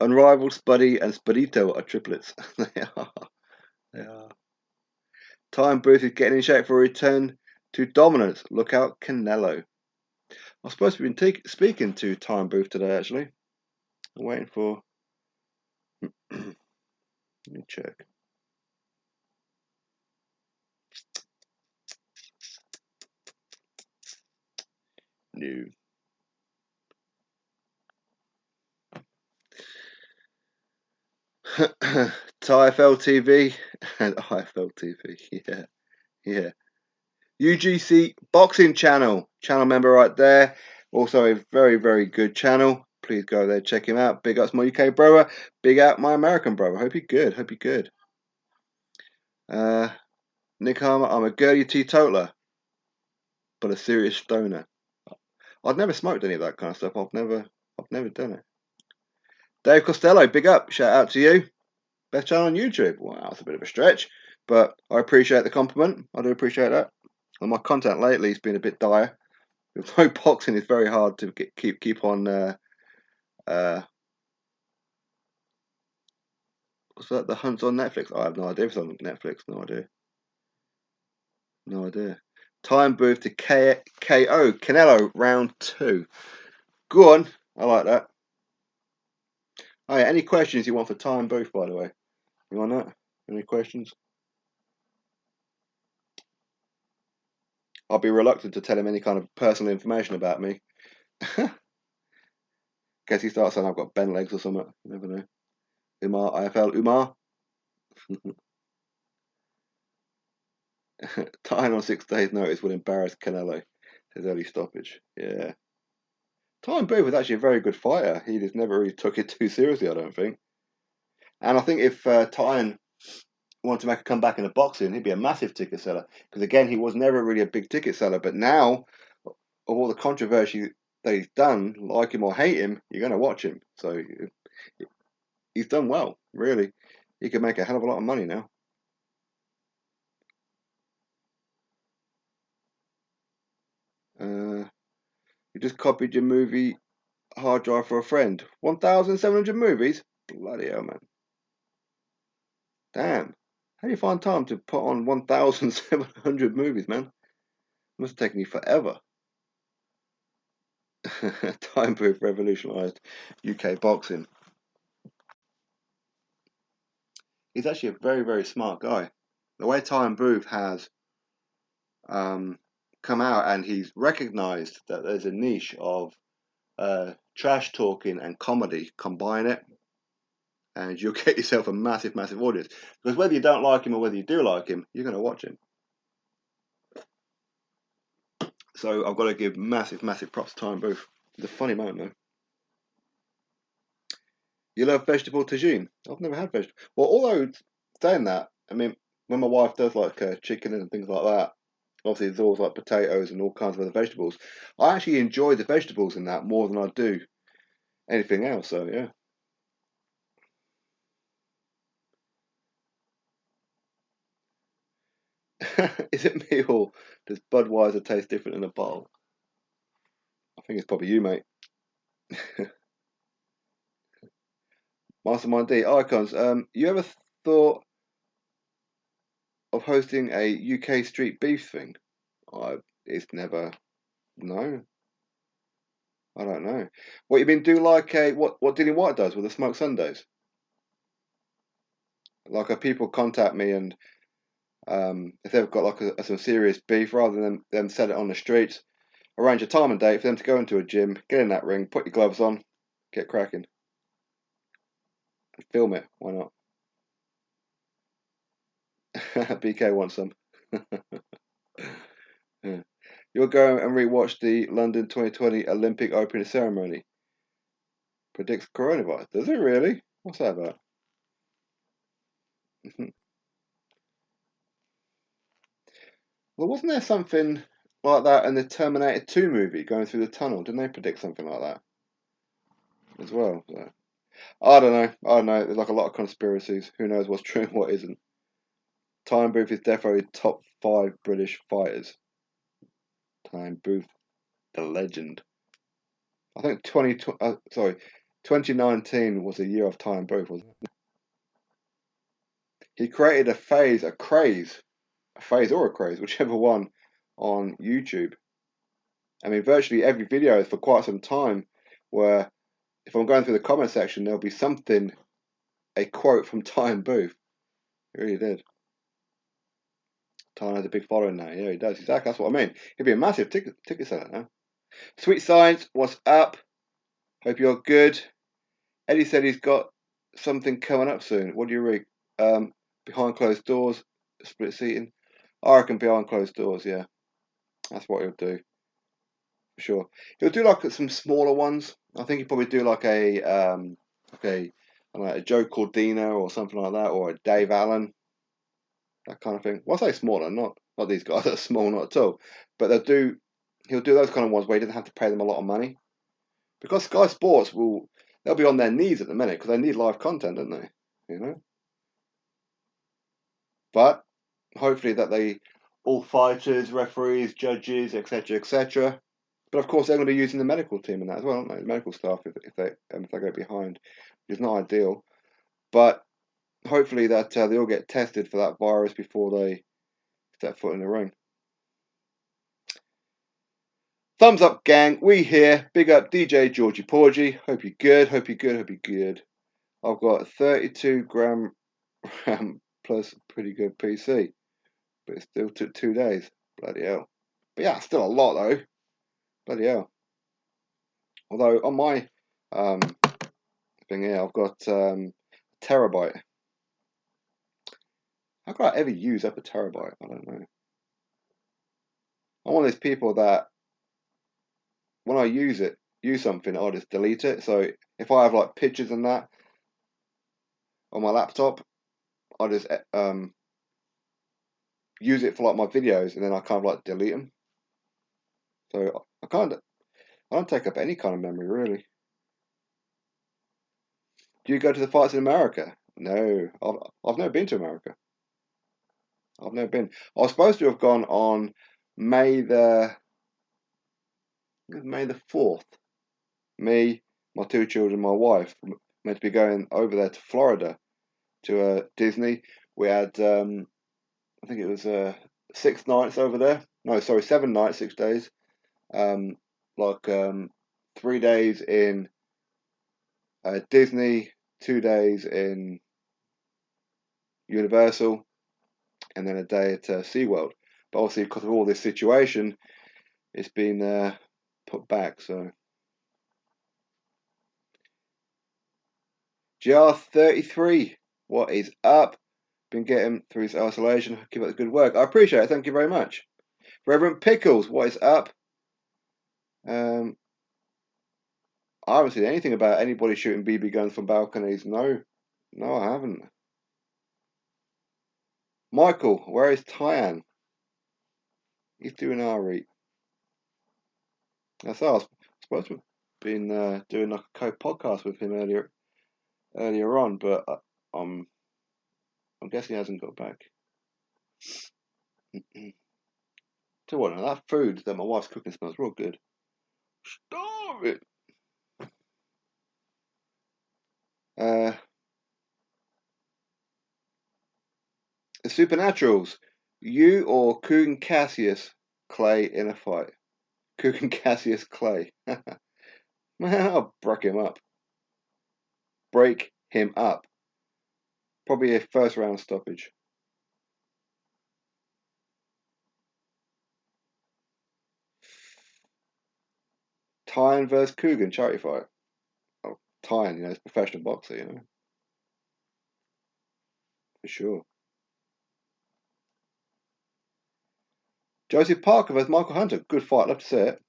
Unrivaled Spuddy and Spudito are triplets. They are. They are. Time Booth is getting in shape for a return to dominance. Look out, Canelo. I was supposed to be speaking to Time Booth today, actually. I'm waiting for. Let me check. New. TIFL TV and IFL TV. Yeah, yeah. UGC Boxing Channel. Channel member right there. Also a very, very good channel. Please go there, check him out. Big ups my UK brother. Big out my American brother. Hope you're good. Hope you're good. Nick Harmer, I'm a girly teetotaler, but a serious stoner. I've never smoked any of that kind of stuff. I've never done it. Dave Costello, big up. Shout out to you. Best channel on YouTube. Wow, that's a bit of a stretch, but I appreciate the compliment. I do appreciate that. And my content lately has been a bit dire. With no boxing, it's very hard to keep on. What's that? The Hunt's on Netflix. I have no idea if it's on Netflix. No idea. No idea. Time Booth to KO Canelo round 2. Go on. I like that. Oh yeah, any questions you want for Time Booth, by the way? You want that? Any questions? I'll be reluctant to tell him any kind of personal information about me. Guess he starts saying I've got bent legs or something. You never know. Umar, IFL, Umar. Tying on 6 days' notice will embarrass Canelo. His early stoppage. Yeah. Time Booth was actually a very good fighter. He just never really took it too seriously, I don't think. And I think if Tyan wanted to make a comeback in the boxing, he'd be a massive ticket seller. Because again, he was never really a big ticket seller. But now, of all the controversy that he's done, like him or hate him, you're going to watch him. So he's done well, really. He could make a hell of a lot of money now. You just copied your movie hard drive for a friend. 1,700 movies? Bloody hell, man. Damn. How do you find time to put on 1,700 movies, man? Must have taken you forever. Time Booth revolutionised UK boxing. He's actually a very, very smart guy. The way Time Booth has come out and he's recognised that there's a niche of trash talking and comedy. Combine it, and you'll get yourself a massive, massive audience. Because whether you don't like him or whether you do like him, you're going to watch him. So I've got to give massive, massive props to Time Booth. It's a funny man, though. You love vegetable tagine? I've never had vegetable. Well, although saying that, I mean, when my wife does like chicken and things like that, obviously there's always like potatoes and all kinds of other vegetables. I actually enjoy the vegetables in that more than I do anything else. So yeah. Is it me or does Budweiser taste different in a bottle? I think it's probably you, mate. Mastermind D icons. You ever thought of hosting a UK street beef thing? It's never. No, I don't know. What you been do like a what Dilly White does with the smoked Sundays? Like people contact me and if they've got like some serious beef, rather than them set it on the streets, arrange a time and date for them to go into a gym, get in that ring, put your gloves on, get cracking, film it. Why not? BK wants some. Yeah. You'll go and rewatch the London 2020 Olympic opening ceremony. Predicts coronavirus. Does it really? What's that about? Well, wasn't there something like that in the Terminator 2 movie going through the tunnel? Didn't they predict something like that as well? So, I don't know. I don't know. There's like a lot of conspiracies. Who knows what's true and what isn't? Time Booth is definitely top 5 British fighters. Time Booth, the legend. I think 2019 was the year of Time Booth, wasn't it? He created a phase or a craze, whichever one, on YouTube. I mean, virtually every video for quite some time, where if I'm going through the comment section, there'll be something, a quote from Time Booth. He really did. Time has a big following now. Yeah, he does. Exactly. That's what I mean. He'd be a massive ticket seller now. Sweet Science, what's up? Hope you're good. Eddie said he's got something coming up soon. What do you read? Behind closed doors, split seating. I reckon behind closed doors. Yeah, that's what he'll do for sure. He'll do like some smaller ones. I think he'll probably do like I don't know, a Joe Cordina or something like that, or a Dave Allen, that kind of thing. Well, I say smaller, not these guys that are small, not at all. But he'll do those kind of ones where he doesn't have to pay them a lot of money, because Sky Sports they'll be on their knees at the minute because they need live content, don't they? You know. But hopefully that all fighters, referees, judges, etc. But of course they're going to be using the medical team in that as well, aren't they? The medical staff if they go behind, which is not ideal. But hopefully that they all get tested for that virus before they step foot in the ring. Thumbs up, gang. We here. Big up DJ Georgie Porgy. Hope you're good. Hope you're good. Hope you're good. I've got 32 gram RAM plus pretty good PC, but it still took 2 days. Bloody hell. But yeah, still a lot though. Bloody hell. Although on my thing here, I've got terabyte. How could I ever use up a terabyte? I don't know. I'm one of those people that when I use something, I'll just delete it. So if I have like pictures and that on my laptop, I'll just use it for like my videos, and then I kind of like delete them. So I don't take up any kind of memory really. Do you go to the fights in America? No, I've never been to America. I've never been. I was supposed to have gone on May the May the 4th. Me, my 2 children, my wife, meant to be going over there to Florida to Disney. We had I think it was 6 nights over there. No, sorry, 7 nights, 6 days. Um, like 3 days in Disney, 2 days in Universal, and then a day at SeaWorld. But obviously, because of all this situation, it's been put back. So GR33, what is up? Been getting through his isolation. Keep up the good work. I appreciate it. Thank you very much. Reverend Pickles, what is up? I haven't seen anything about anybody shooting BB guns from balconies. No, no, I haven't. Michael, where is Tyann? He's doing RE. That's us. Supposed to have been doing like a co-podcast with him earlier on, but I'm guessing he hasn't got back. Tell you what, now that food that my wife's cooking smells real good. Stop it. The Supernaturals. You or Kugan Cassius Clay in a fight? Kugan Cassius Clay. Man, I'll break him up. Break him up. Probably a first round stoppage. Tyan versus Kugan charity fight. Oh, Tyan, he's a professional boxer, for sure. Joseph Parker versus Michael Hunter. Good fight. Love to see it.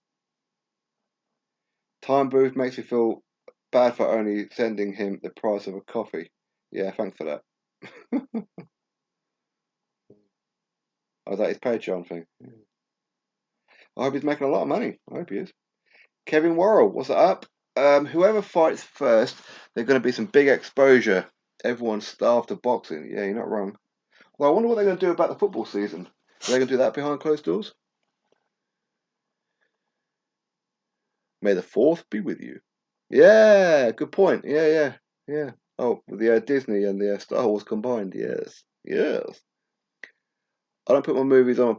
Time Booth makes me feel bad for only sending him the price of a coffee. Yeah, thanks for that. Oh, that his Patreon thing. I hope he's making a lot of money. I hope he is. Kevin Worrell, what's that up? Whoever fights first, there's going to be some big exposure. Everyone's starved of boxing. Yeah, you're not wrong. Well, I wonder what they're going to do about the football season. Are they going to do that behind closed doors? May the 4th be with you. Yeah, good point. Yeah. Oh, with the Disney and the Star Wars combined. Yes. I don't put my movies on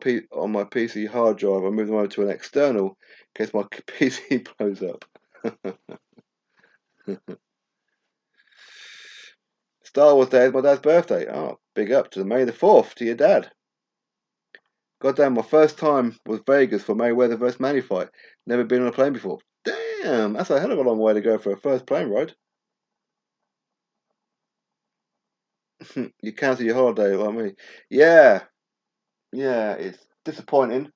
my PC hard drive. I move them over to an external in case my PC blows up. Star Wars Day is my dad's birthday. Oh, big up to the May the 4th to your dad. Goddamn, my first time was Vegas for Mayweather vs. Manny fight. Never been on a plane before. Damn, that's a hell of a long way to go for a first plane ride. You cancel your holiday like me. Yeah, it's disappointing.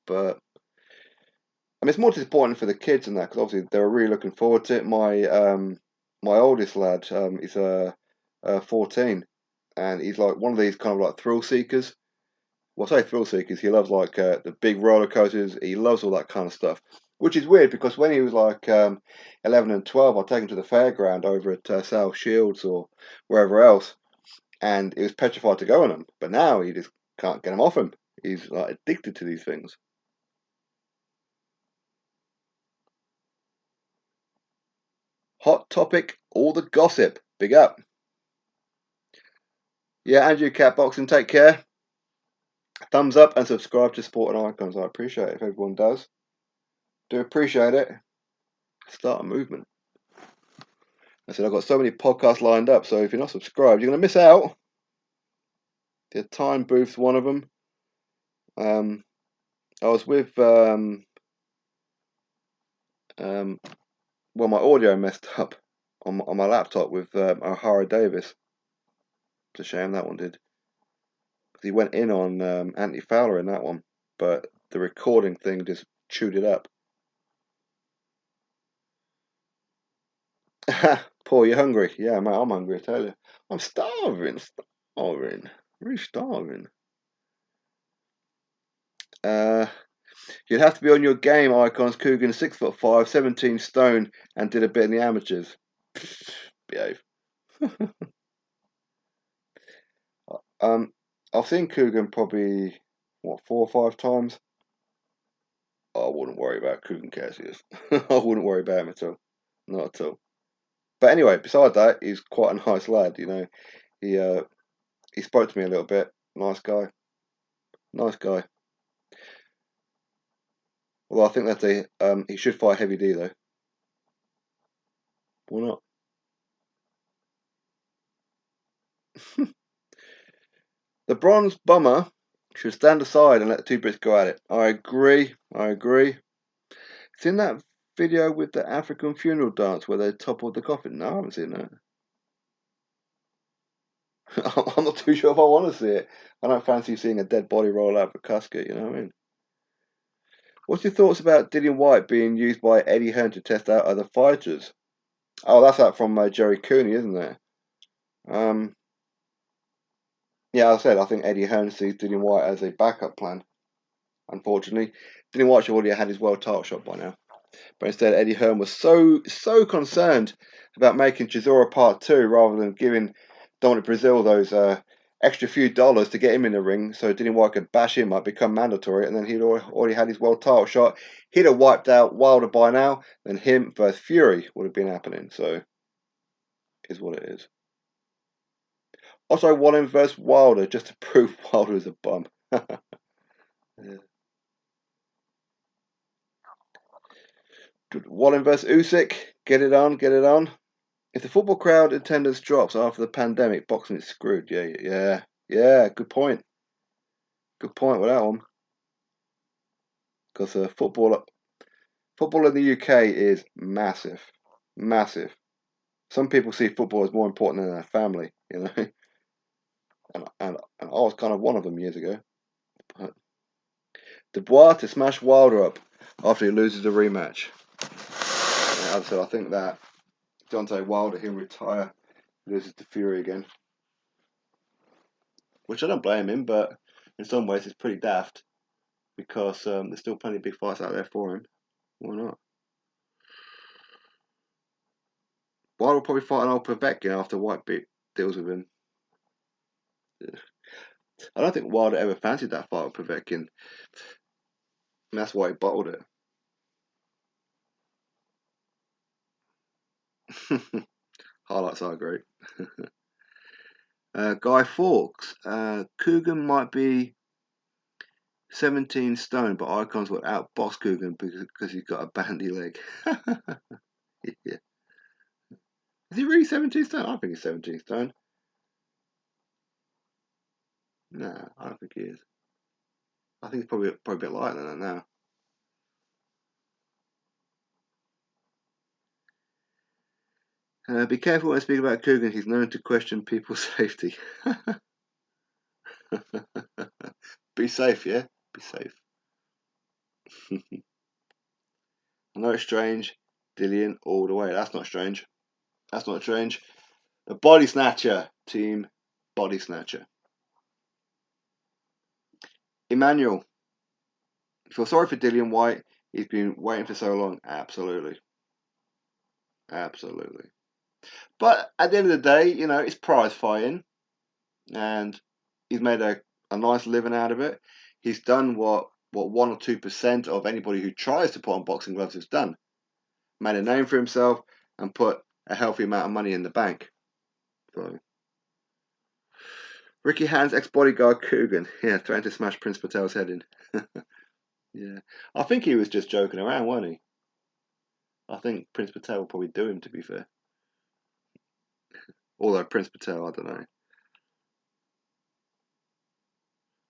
But I mean, it's more disappointing for the kids and that because obviously they were really looking forward to it. My oldest lad, he's 14, and he's like one of these kind of like thrill seekers. Well, I say thrill seekers. He loves like the big roller coasters. He loves all that kind of stuff, which is weird because when he was like 11 and 12, I'd take him to the fairground over at South Shields or wherever else, and he was petrified to go on them. But now he just can't get him off him. He's like addicted to these things. Hot topic, all the gossip. Big up. Yeah, Andrew Cat Boxing, take care. Thumbs up and subscribe to Sport and Icons. I appreciate it if everyone does. Do appreciate it. Start a movement. I said I've got so many podcasts lined up, so if you're not subscribed, you're going to miss out. The Time Booth's one of them. I was with well, my audio messed up on my laptop with O'Hara Davis. It's a shame that one did. He went in on Anthony Fowler in that one, but the recording thing just chewed it up. Paul, you hungry? Yeah, mate, I'm hungry, I tell you. I'm starving. Really starving. You'd have to be on your game, Icons. Coogan, 6'5", 17 stone, and did a bit in the amateurs. Behave. I've seen Coogan probably, 4 or 5 times. I wouldn't worry about Coogan Cassius. I wouldn't worry about him at all. Not at all. But anyway, beside that, he's quite a nice lad, you know. He spoke to me a little bit. Nice guy. Nice guy. Although I think that he should fight Heavy D though. Why not? The bronze bummer should stand aside and let the two Brits go at it. I agree. Seen that video with the African funeral dance where they toppled the coffin? No, I haven't seen that. I'm not too sure if I want to see it. I don't fancy seeing a dead body roll out of a casket, you know what I mean? What's your thoughts about Dillian White being used by Eddie Hearn to test out other fighters? Oh, that's that from Jerry Cooney, isn't it? Yeah, as I said, I think Eddie Hearn sees Dillian White as a backup plan. Unfortunately, Dillian White should already had his world title shot by now. But instead, Eddie Hearn was so concerned about making Chisora Part 2 rather than giving Dominic Brazil those extra few dollars to get him in the ring so Dillian White could bash him up, become mandatory, and then he'd already had his world title shot. He'd have wiped out Wilder by now, then him versus Fury would have been happening. So, is what it is. Also, Wallen versus Wilder just to prove Wilder is a bum. Yeah. Wallen versus Usyk, get it on. If the football crowd attendance drops after the pandemic, boxing is screwed. Yeah. Good point. Good point with that one. Because football in the UK is massive. Some people see football as more important than their family, you know. And I was kind of one of them years ago. But Dubois to smash Wilder up after he loses the rematch. As I said, I think that Deontay Wilder, he'll retire, loses to Fury again. which I don't blame him, but in some ways it's pretty daft because there's still plenty of big fights out there for him. Why not? Wilder will probably fight an old Povetkin after White deals with him. I don't think Wilder ever fancied that fight with Povetkin. And that's why he bottled it. Highlights are great. Guy Fawkes. Coogan might be 17 stone, but Icons will outbox Coogan because he's got a bandy leg. Yeah. Is he really 17 stone? I think he's 17 stone. Nah, I don't think he is. I think he's probably a bit lighter than that now. Be careful when I speak about Coogan. He's known to question people's safety. Be safe, yeah? Be safe. I know it's strange. Dillian all the way. That's not strange. That's not strange. The Body Snatcher team. Body Snatcher. Emmanuel. Feel sorry for Dillian White. He's been waiting for so long. Absolutely. Absolutely. But at the end of the day, you know, it's prize fighting. And he's made a nice living out of it. He's done what 1 or 2% of anybody who tries to put on boxing gloves has done. Made a name for himself and put a healthy amount of money in the bank. So, Ricky Hand's ex-bodyguard Coogan, trying to smash Prince Patel's head in. Yeah, I think he was just joking around, wasn't he? I think Prince Patel will probably do him, to be fair. Although Prince Patel, I don't know.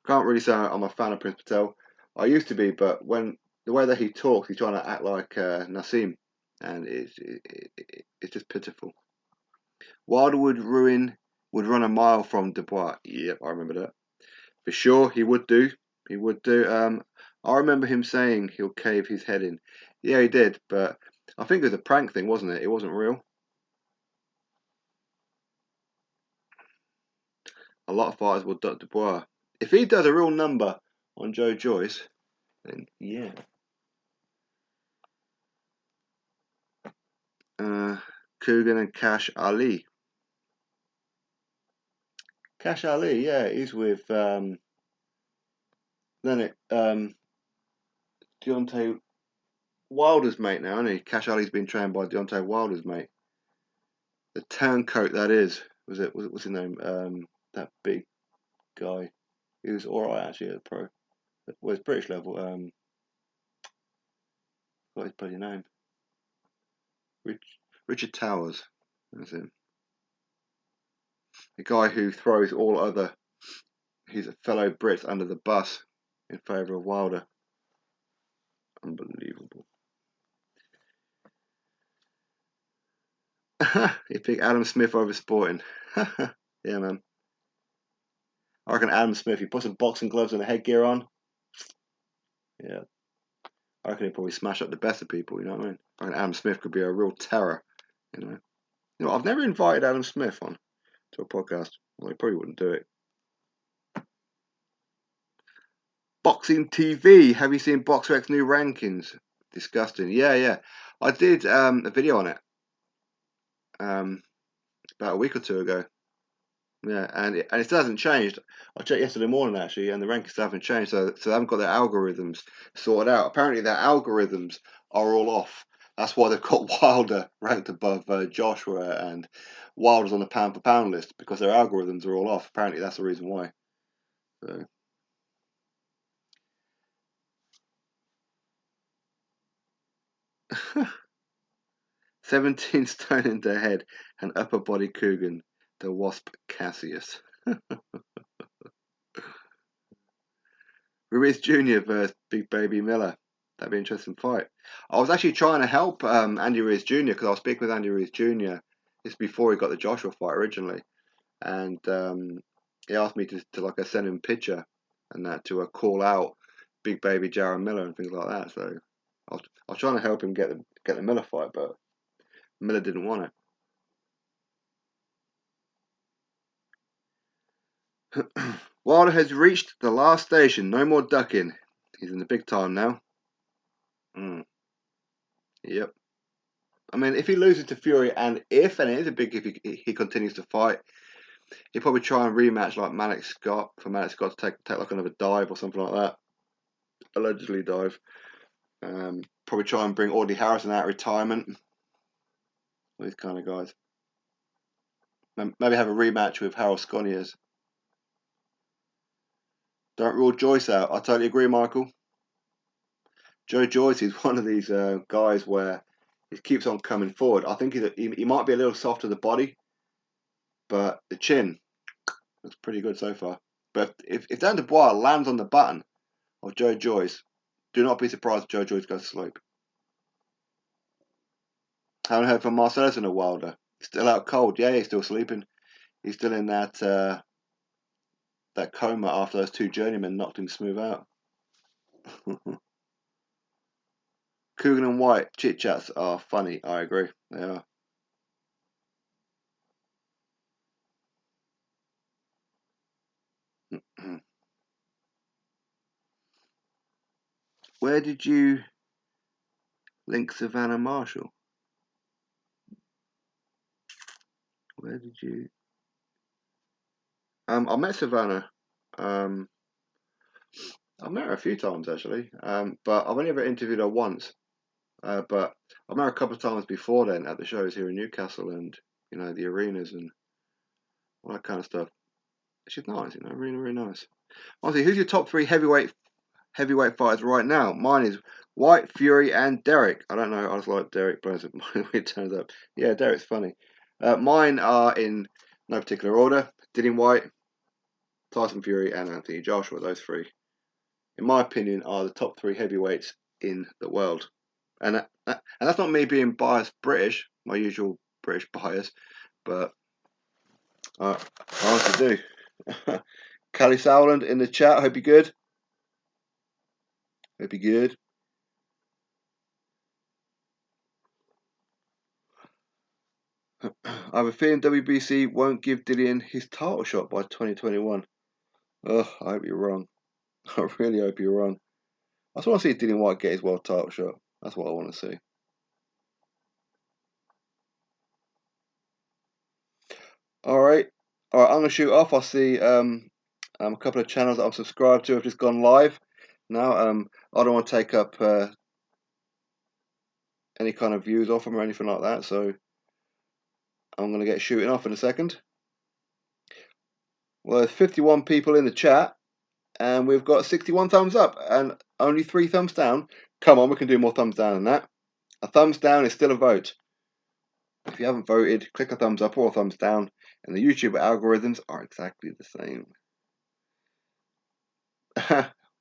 Can't really say I'm a fan of Prince Patel. I used to be, but when the way that he talks, he's trying to act like Nassim, and it's just pitiful. Wilder would run a mile from Dubois. Yep, I remember that for sure. He would do. He would do. I remember him saying he'll cave his head in. Yeah, he did, but I think it was a prank thing, wasn't it? It wasn't real. A lot of fighters will duck Dubois. If he does a real number on Joe Joyce, then yeah. Coogan and Cash Ali. Cash Ali, yeah, he's with Leonard Deontay Wilder's mate now, isn't he? Cash Ali's been trained by Deontay Wilder's mate. The turncoat that is. What's his name? That big guy. He was alright actually at the pro. Well, it's British level. What his bloody name? Richard Towers. That's him. The guy who throws all other his fellow Brits under the bus in favour of Wilder. Unbelievable. He picked Adam Smith over Sporting. Yeah, man. I reckon Adam Smith, he put some boxing gloves and a headgear on. Yeah. I reckon he'd probably smash up the best of people, you know what I mean? I reckon Adam Smith could be a real terror, you know. You know, I've never invited Adam Smith on to a podcast. Well, he probably wouldn't do it. Boxing TV. Have you seen BoxRec's new rankings? Disgusting. Yeah. I did a video on it about a week or two ago. Yeah, and it still hasn't changed. I checked yesterday morning actually, and the rankings still haven't changed. So they haven't got their algorithms sorted out. Apparently, their algorithms are all off. That's why they've got Wilder ranked above Joshua, and Wilder's on the pound for pound list because their algorithms are all off. Apparently, that's the reason why. So. 17 stone in the head and upper body Coogan, the Wasp Cassius. Ruiz Jr. versus Big Baby Miller. That'd be an interesting fight. I was actually trying to help Andy Ruiz Jr. because I was speaking with Andy Ruiz Jr. This before he got the Joshua fight originally, and he asked me to like send him a picture and that to call out Big Baby Jaron Miller and things like that. So I was trying to help him get the Miller fight, but Miller didn't want it. Wilder has reached the last station. No more ducking. He's in the big time now. Yep. I mean, if he loses to Fury, and it is a big if he continues to fight, he'll probably try and rematch like Malik Scott for Malik Scott to take like another dive or something like that. Allegedly dive. Probably try and bring Audley Harrison out of retirement. These kind of guys. Maybe have a rematch with Harold Sconiers. Don't rule Joyce out. I totally agree, Michael. Joe Joyce is one of these guys where he keeps on coming forward. I think he might be a little soft to the body, but the chin looks pretty good so far. But if Dan Dubois lands on the button of Joe Joyce, do not be surprised if Joe Joyce goes to sleep. Haven't heard from Marcellus in a Wilder. He's still out cold. Yeah, he's still sleeping. He's still in that coma after those two journeymen knocked him smooth out. Coogan and White chit chats are funny. I agree. They are. Where did you link Savannah Marshall? Where did you? I met Savannah. I've met her a few times actually, but I've only ever interviewed her once. But I've met her a couple of times before then at the shows here in Newcastle and the arenas and all that kind of stuff. She's nice, really, really nice. Honestly, who's your top three heavyweight fighters right now? Mine is White, Fury, and Derek. I don't know. I just like Derek, but it turns up. Yeah, Derek's funny. Mine are in no particular order: Dillian White, Tyson Fury, and Anthony Joshua. Those three, in my opinion, are the top three heavyweights in the world. And that's not me being biased British, my usual British bias, but I honestly do. Callie Sowland in the chat. Hope you're good. Hope you're good. I have a feeling WBC won't give Dillian his title shot by 2021. Ugh, I hope you're wrong. I really hope you're wrong. I just want to see Dillian White get his world title shot. That's what I want to see. All right. I'm going to shoot off. I see a couple of channels that I'm subscribed to have just gone live. Now, I don't want to take up any kind of views off them or anything like that, so I'm going to get shooting off in a second. Well, there's 51 people in the chat, and we've got 61 thumbs up and only 3 thumbs down. Come on, we can do more thumbs down than that. A thumbs down is still a vote. If you haven't voted, click a thumbs up or a thumbs down, and the YouTube algorithms are exactly the same.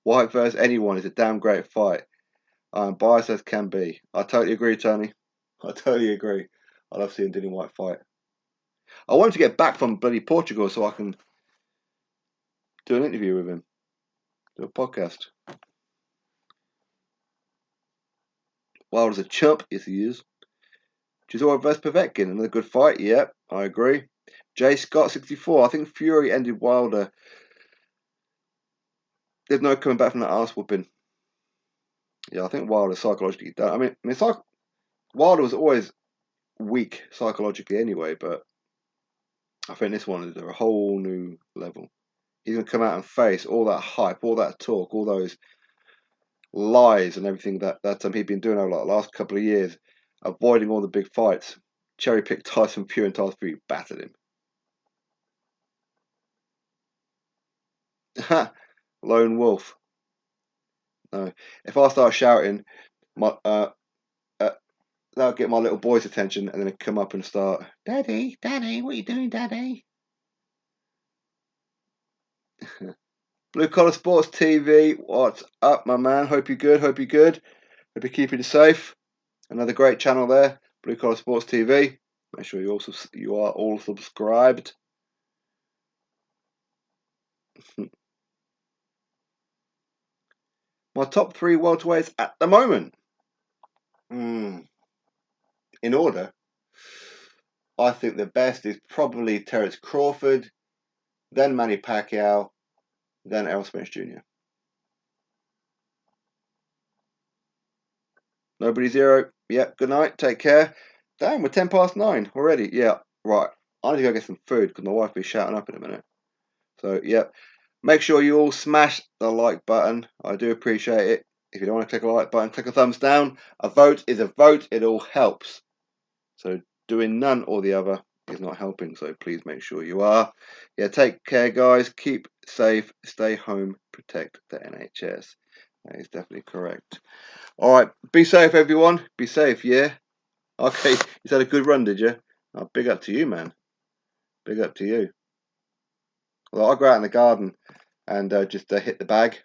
White versus anyone is a damn great fight. I'm biased as can be. I totally agree, Tony. I totally agree. I love seeing Dillian White fight. I want him to get back from bloody Portugal so I can do an interview with him. Do a podcast. Wilder's a chump. Yes, he is. Chisora versus Povetkin. Another good fight. Yep, I agree. J. Scott, 64. I think Fury ended Wilder. There's no coming back from that arse whooping. Yeah, I think Wilder's psychologically done. I mean, Wilder was always weak psychologically anyway, but I think this one is at a whole new level. He's going to come out and face all that hype, all that talk, all those lies and everything that he'd been doing over the last couple of years, avoiding all the big fights. Cherry picked Tyson Fury and Tyson Fury battered him. Lone wolf. No, if I start shouting, that'll get my little boy's attention, and then he'll come up and start, Daddy, Daddy, what are you doing, Daddy? Blue Collar Sports TV, what's up, my man? Hope you're good. Hope you're good. Hope you're keeping safe. Another great channel there, Blue Collar Sports TV. Make sure you are all subscribed. My top 3 welterweights at the moment. In order, I think the best is probably Terence Crawford, then Manny Pacquiao, then Errol Spence Jr. Nobody zero. Yep, good night. Take care. Damn, we're 9:10 already. Yeah, right. I need to go get some food because my wife will be shouting up in a minute. So, yep. Make sure you all smash the like button. I do appreciate it. If you don't want to click a like button, click a thumbs down. A vote is a vote. It all helps. So doing none or the other is not helping. So please make sure you are. Yeah, take care, guys. Keep safe. Stay home. Protect the NHS. That is definitely correct. All right. Be safe, everyone. Be safe, yeah? Okay. You had a good run, did you? Oh, big up to you, man. Big up to you. Well, I'll go out in the garden and just hit the bag.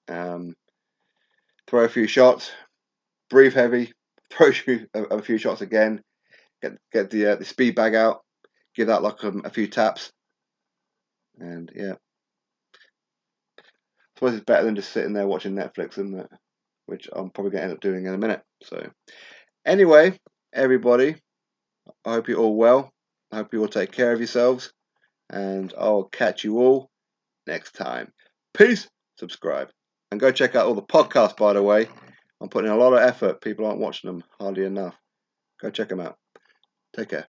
Throw a few shots. Breathe heavy. Throw a few shots again. Get the speed bag out. Give that like a few taps. And yeah. I suppose it's better than just sitting there watching Netflix, isn't it? Which I'm probably going to end up doing in a minute. So, anyway, everybody, I hope you're all well. I hope you all take care of yourselves. And I'll catch you all next time. Peace. Subscribe. And go check out all the podcasts, by the way. I'm putting in a lot of effort. People aren't watching them hardly enough. Go check them out. Take care.